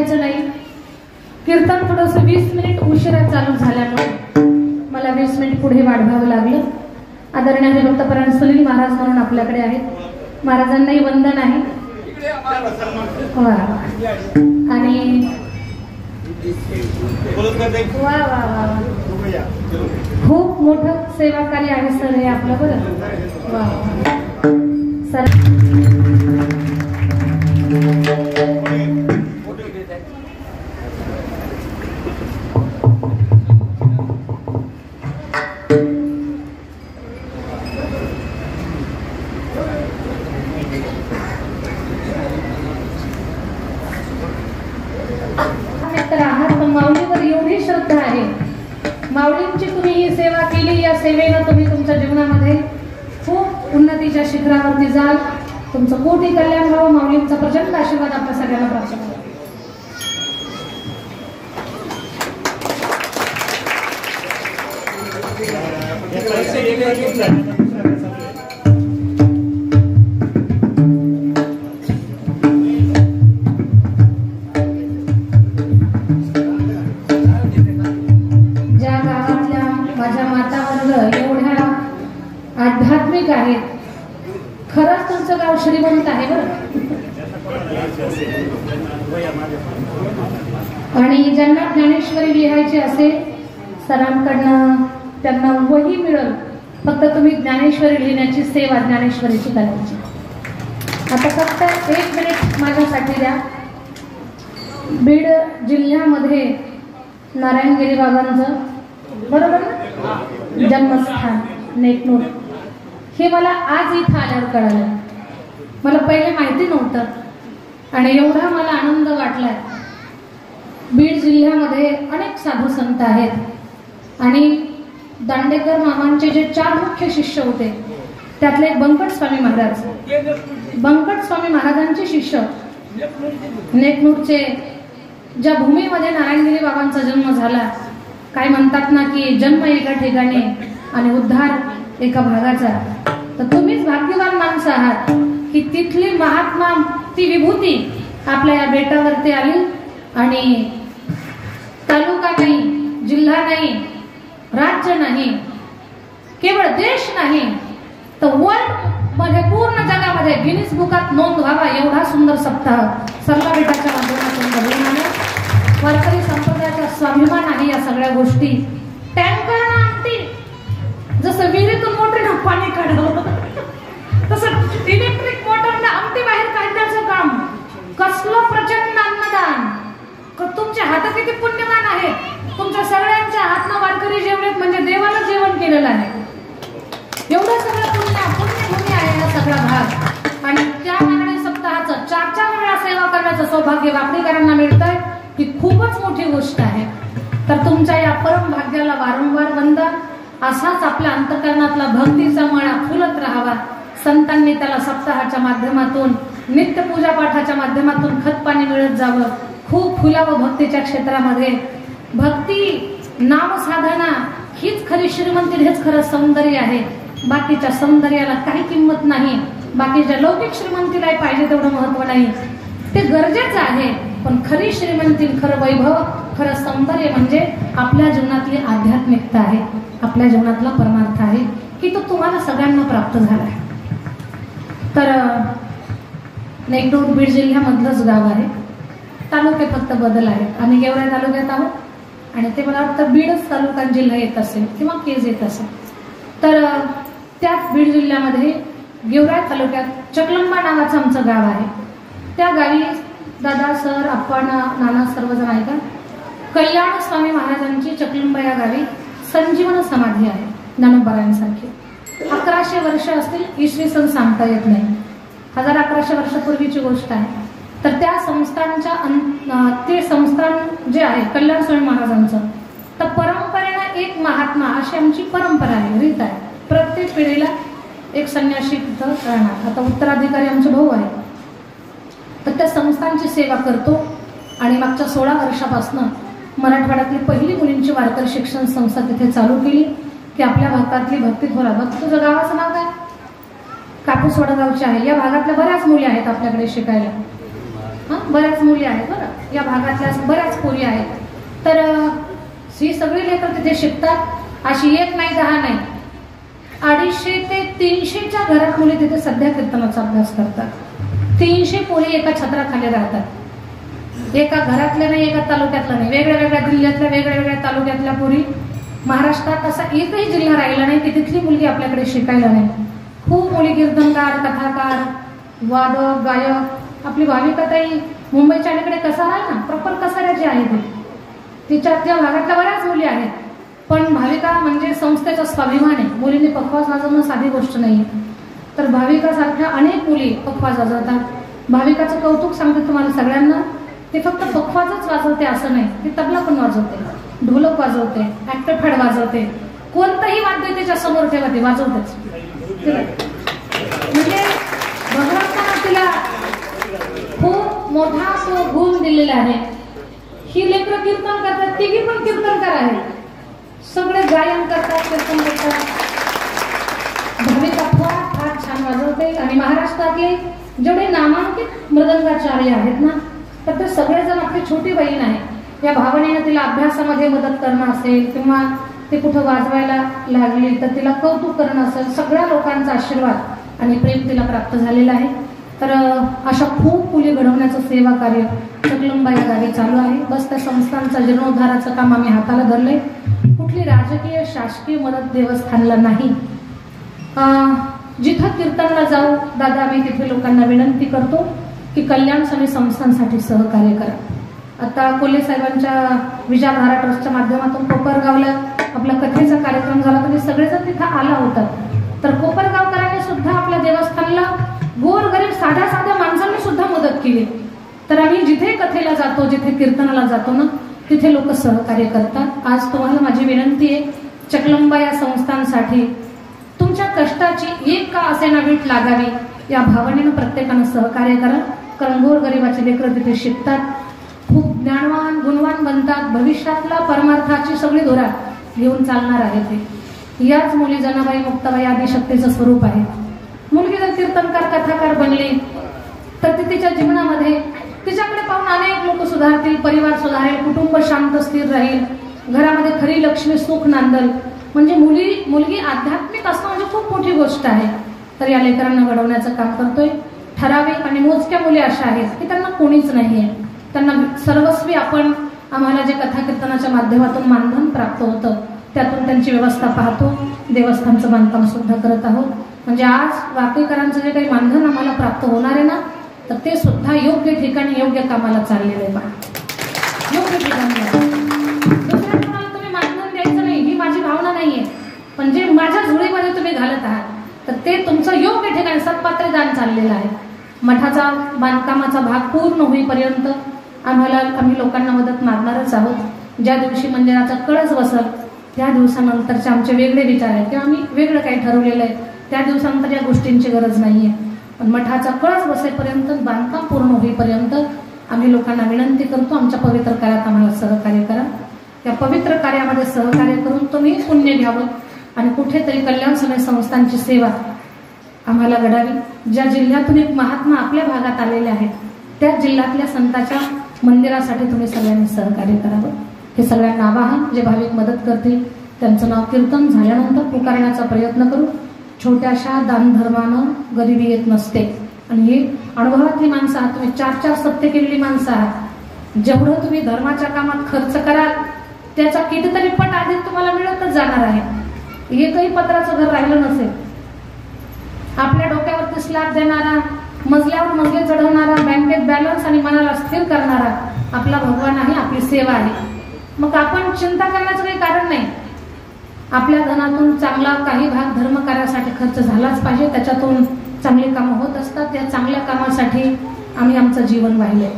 उठायचं नाही. कीर्तन थोडंसं 20 मिनिट उशिरा चालू झाल्यामुळे मला 20 मिनिट पुढे वाढवावं लागलं. आदरणीय हरिभक्तपरायण सुनील महाराज म्हणून आपल्याकडे आहेत. महाराजांनाही वंदन आहे. वा आणि वा वा वा खूप मोठं सेवा कार्य आहे सर हे आपलं. बरं वा सर. माऊलीवर एवढी श्रद्धा आहे. माऊलींची तुम्ही ही सेवा केली. या सेवेनं तुम्ही तुमच्या जीवनामध्ये खूप उन्नतीच्या शिखरावरती जाल. तुमचं कोटी कल्याण व्हावं. माऊलींचा प्रचंड आशीर्वाद आपल्या सगळ्यांना प्राप्त व्हावा. आध्यात्मिक आहेत. खरंच तुमचं गाव श्रीमंत आहे बरं. आणि ज्यांना ज्ञानेश्वरी लिहायची असेल सरांकडनं त्यांना वही मिळेल. फक्त तुम्ही ज्ञानेश्वरी लिहिण्याची सेवा ज्ञानेश्वरीची करायची. आता फक्त 1 मिनिट माझ्यासाठी द्या. बीड जिल्ह्यामध्ये नारायणगिरी बाबांचं बरोबर ना जन्मस्थान नेकनूर हे मला आज इथं आल्यावर कळालं. मला पहिले माहिती नव्हतं आणि एवढा मला आनंद वाटलाय. बीड जिल्ह्यामध्ये अनेक साधू संत आहेत आणि दांडेकर मामांचे जे 4 मुख्य शिष्य होते त्यातले एक बंकट स्वामी महाराज. बंकट स्वामी महाराजांचे शिष्य नेकनूरचे ज्या भूमीमध्ये नारायणगिरी बाबांचा जन्म झाला. काय म्हणतात ना की जन्म एका ठिकाणी आणि उद्धार एका भागाचा. तर तुम्हीच भाग्यवान माणसं आहात की तिथली महात्मा ती विभूती आपल्या या बेटावरती आली आणि तालुका नाही, जिल्हा नाही, राज्य नाही, केवळ देश नाही तर वर्ल्ड मध्ये पूर्ण जगामध्ये गिनीज बुकात नोंद व्हावा एवढा सुंदर सप्ताह सरला बेटाच्या माध्यमातून घडून आला. वारकरी संप्रदायाचा स्वाभिमान आहे या सगळ्या गोष्टी. टँकरनं आमटी जसं विहिरीतून मोटरीनं पाणी काढावं तसं इलेक्ट्रिक मोटरनं आमटी बाहेर काढण्याचं काम. कसलं प्रचंड अन्नदान. तुमचे हात किती पुण्यवान आहेत. तुमच्या सगळ्यांच्या हातनं वारकरी जेवलेत म्हणजे देवाला जेवण केलेलं आहे. एवढं सगळं पुण्यभूमी आहे हा सगळा भाग. आणि त्या नागरी सप्ताहाचं 4 वेळा सेवा करण्याचं सौभाग्य वाकडेकरांना मिळतंय ही खूपच मोठी गोष्ट आहे. तर तुमच्या या परम भाग्याला वारंवार वंदन. असाच आपल्या अंतःकरणातला भक्तीचा मळा फुलत राहावा. संतांनी त्याला सप्ताहाच्या माध्यमातून नित्य पूजा पाठाच्या माध्यमातून खतपाणी मिळत जावं. खूप फुलावं भक्तीच्या क्षेत्रामध्ये. भक्ती नाम साधना हीच खरी श्रीमंती, हेच खरं सौंदर्य आहे. बाकीच्या सौंदर्याला काही किंमत नाही. बाकीच्या लौकिक श्रीमंतीलाही पाहिजे तेवढं महत्व नाही. ते गरजेचं आहे पण खरी श्रीमंती, खरं वैभव, खरं सौंदर्य म्हणजे आपल्या जीवनातली आध्यात्मिकता आहे. आपल्या जीवनातला परमार्थ आहे की तो तुम्हाला सगळ्यांना प्राप्त झाला आहे. तर नेकनूर बीड जिल्ह्यामधलंच गाव आहे. तालुके फक्त बदल आहेत. आम्ही गेवराई तालुक्यात आहोत आणि ते मला वाटतं बीडच तालुका जिल्हा येत असेल किंवा केज येत असेल. तर त्याच बीड जिल्ह्यामध्ये गेवराई तालुक्यात चकलंबा नावाचं आमचं गाव आहे. त्या गावी दादा सर आपण नाना सर्वजण आहे का कल्याण स्वामी महाराजांची चकलंबा या गावी संजीवन समाधी आहे ज्ञानोबारायांसारखी. 1100 वर्ष असतील इसवी सन सांगता येत नाही. 1100 वर्षापूर्वीची गोष्ट आहे. तर त्या संस्थांच्या ते संस्थान जे आहे कल्याण स्वामी महाराजांचं तर परंपरेनं एक महात्मा अशी आमची परंपरा आहे, रीत आहे. प्रत्येक पिढीला एक संन्यासी तिथं राहणार. आता उत्तराधिकारी आमचे भाऊ आहे तर त्या संस्थांची सेवा करतो. आणि मागच्या 16 वर्षापासून मराठवाड्यातली पहिली मुलींची वारकरी शिक्षण संस्था तिथे चालू केली की आपल्या भागातली भक्ती थोरा. भक्ती तुझं गावाचं नाव काय? कापूसवाडा गावची आहे. या भागातल्या बऱ्याच मुली आहेत आपल्याकडे शिकायला. बऱ्याच मुली आहेत बरं. या भागातल्या बऱ्याच पोरी आहेत. तर ही सगळी लेकरं तिथे शिकतात. अशी 1 नाही 10 नाही, 250 ते 300च्या घरात मुली तिथे सध्या कीर्तनाचा अभ्यास करतात. 300 पोरी एका छत्राखाली राहतात. एका घरातल्या नाही, एका तालुक्यातल्या नाही, वेगळ्या वेगळ्या जिल्ह्यातल्या, वेगळ्या वेगळ्या तालुक्यातल्या पोरी. महाराष्ट्रात असा एकही जिल्हा राहिला नाही की तिथली मुलगी आपल्याकडे शिकायला नाही. खूप मुली कीर्तनकार, कथाकार, वादक, गायक. आपली भाविकाताई मुंबईच्या अलीकडे कसारा आहे ना, प्रॉपर कसाऱ्याची आहे ती. तिच्या त्या भागातल्या बऱ्याच मुली आहेत. पण भाविका म्हणजे संस्थेचा स्वाभिमान आहे. मुलींनी पखवाज वाजवणं साधी गोष्ट नाही. तर भाविकासारख्या अनेक मुली पखवाज वाजवतात. भाविकाचं कौतुक सांगते तुम्हाला सगळ्यांना. ते फक्त पखवाजच वाजवते असं नाही, ती तबला पण वाजवते, ढोलक वाजवते, ऍक्टरफॅड वाजवते. कोणतंही वाद्य त्याच्या समोर ठेवा ते वाजवतेच. म्हणजे भगवंतानं तिला खूप मोठा तो गुण दिलेला आहे. ही लेकरं कीर्तन करतात, तिघी पण कीर्तनकार आहेत. सगळे गायन करतात, कीर्तन करतात. भाविका फार छान वाजवते. आणि महाराष्ट्रातले जेवढे नामांकित मृदंगाचार्य आहेत ना, तर ते सगळेजण आपली छोटी बहीण आहे. या भावनेनं तिला अभ्यासामध्ये मदत करणं असेल किंवा ते कुठं वाजवायला लागली तर तिला कौतुक करणं असेल, सगळ्या लोकांचा आशीर्वाद आणि प्रेम तिला प्राप्त झालेलं आहे. तर अशा खूप मुली घडवण्याचं सेवा कार्य चकलंबा या गावी चालू आहे. बस त्या संस्थांचा जीर्णोद्धाराचं काम आम्ही हाताला धरलंय. कुठली राजकीय शासकीय मदत देवस्थानला नाही. जिथं कीर्तनला जाऊ दादा, आम्ही तिथे लोकांना विनंती करतो की कल्याण समी संस्थांसाठी सहकार्य करा. आता कोल्हे साहेबांच्या विचारधारा ट्रस्टच्या माध्यमातून कोपरगावला आपला कथेचा कार्यक्रम झाला. तुम्ही सगळेजण तिथं आला होता. तर कोपरगावकरांनी सुद्धा आपल्या देवस्थानला गोरगरीब साध्या माणसांनी सुद्धा मदत केली. तर आम्ही जिथे कथेला जातो, जिथे कीर्तनाला जातो ना, तिथे लोक सहकार्य करतात. आज तुम्हाला माझी विनंती आहे, चकलंबा या संस्थांसाठी तुमच्या कष्टाची एक का असेना वीट लागावी या भावनेनं प्रत्येकानं सहकार्य करा. कारण गोरगरिबाचे लेकरं तिथे शिकतात, खूप ज्ञानवान गुणवान बनतात. भविष्यातला परमार्थाची सगळी धोरा घेऊन चालणार आहे ते. याच मुली जनाबाई, मुक्ताबाई आदी शक्तीचं स्वरूप आहे. मुलगी जर कीर्तनकार, कथाकार बनली तर ती तिच्या जीवनामध्ये तिच्याकडे पाहून अनेक लोक सुधारतील, परिवार सुधारेल, कुटुंब शांत स्थिर राहील, घरामध्ये खरी लक्ष्मी सुख नांदल. म्हणजे मुलगी आध्यात्मिक असणं म्हणजे खूप मोठी गोष्ट आहे. तर या लेकरांना घडवण्याचं काम करतोय. ठराविक आणि मोजक्या मुली अशा आहेत की त्यांना कोणीच नाहीये. त्यांना सर्वस्वी आपण आम्हाला जे कथा कीर्तनाच्या माध्यमातून मानधन प्राप्त होतं त्यातून त्यांची व्यवस्था पाहतो. देवस्थानचं बांधकाम सुद्धा करत आहोत. म्हणजे आज वाकेकरांचं जे काही मानधन आम्हाला प्राप्त होणार आहे ना, तर ते सुद्धा योग्य ठिकाणी योग्य कामाला चाललेलं आहे. पण योग्य ठिकाणी दुसऱ्या कोणाला तुम्ही मानधन द्यायचं नाही ही माझी भावना नाहीये. पण जे माझ्या झोळीमध्ये तुम्ही घालत आहात तर ते तुमचं योग्य ठिकाणी सत्पात्र दान चाललेलं आहे. मठाचा बांधकामाचा भाग पूर्ण होईपर्यंत आम्ही लोकांना मदत मागणारच आहोत. ज्या दिवशी मंदिराचा कळस बसल त्या दिवसानंतरचे आमचे वेगळे विचार आहेत किंवा आम्ही वेगळं काही ठरवलेलं आहे. त्या दिवसानंतर या गोष्टींची गरज नाहीये. पण मठाचा कळस बसेपर्यंत, बांधकाम पूर्ण होईपर्यंत आम्ही लोकांना विनंती करतो, आमच्या पवित्र कार्यात आम्हाला सहकार्य करा. त्या पवित्र कार्यामध्ये सहकार्य करून तुम्ही पुण्य घ्यावं आणि कुठेतरी कल्याण समय संस्थांची सेवा आम्हाला घडावी. ज्या जिल्ह्यातून एक महात्मा आपल्या भागात आलेले आहेत त्या जिल्ह्यातल्या संताच्या मंदिरासाठी तुम्ही सगळ्यांनी सहकार्य करावं. हे सगळ्यांना आवाहन. जे भाविक मदत करतील त्यांचं नाव कीर्तन झाल्यानंतर पुकारण्याचा प्रयत्न करू. छोट्याशा दानधर्मानं गरिबी येत नसते. आणि ही अनुभवातली माणसं आहात तुम्ही, 4-4 सत्य केलेली माणसं आहात. जेवढं तुम्ही धर्माच्या कामात खर्च कराल त्याचा कितीतरी पट आधी तुम्हाला मिळतच जाणार आहे. एकही पत्राचं घर राहिलं नसेल. आपल्या डोक्यावरती स्लॅब देणारा, मजल्यावर मजले चढवणारा, बँकेत बॅलन्स आणि मनाला स्थिर करणारा आपला भगवान आहे, आपली सेवा आहे. मग आपण चिंता करण्याचं काही कारण नाही. आपल्या धनातून चांगला काही भाग धर्म कार्यासाठी खर्च झालाच पाहिजे. त्याच्यातून चांगली कामं होत असतात. त्या चांगल्या कामासाठी आम्ही आमचं जीवन वाहिलंय.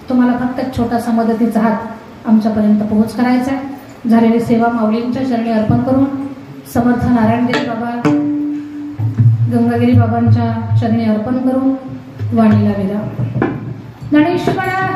तुम्हाला फक्त एक छोटासा मदतीचा हात आमच्यापर्यंत पोहोच करायचा आहे. झालेली सेवा माऊलींच्या चरणी अर्पण करून समर्थ नारायणगिरी बाबा, गंगागिरी बाबांच्या चरणी अर्पण करून वाणीला विराम. ज्ञानेश्वरा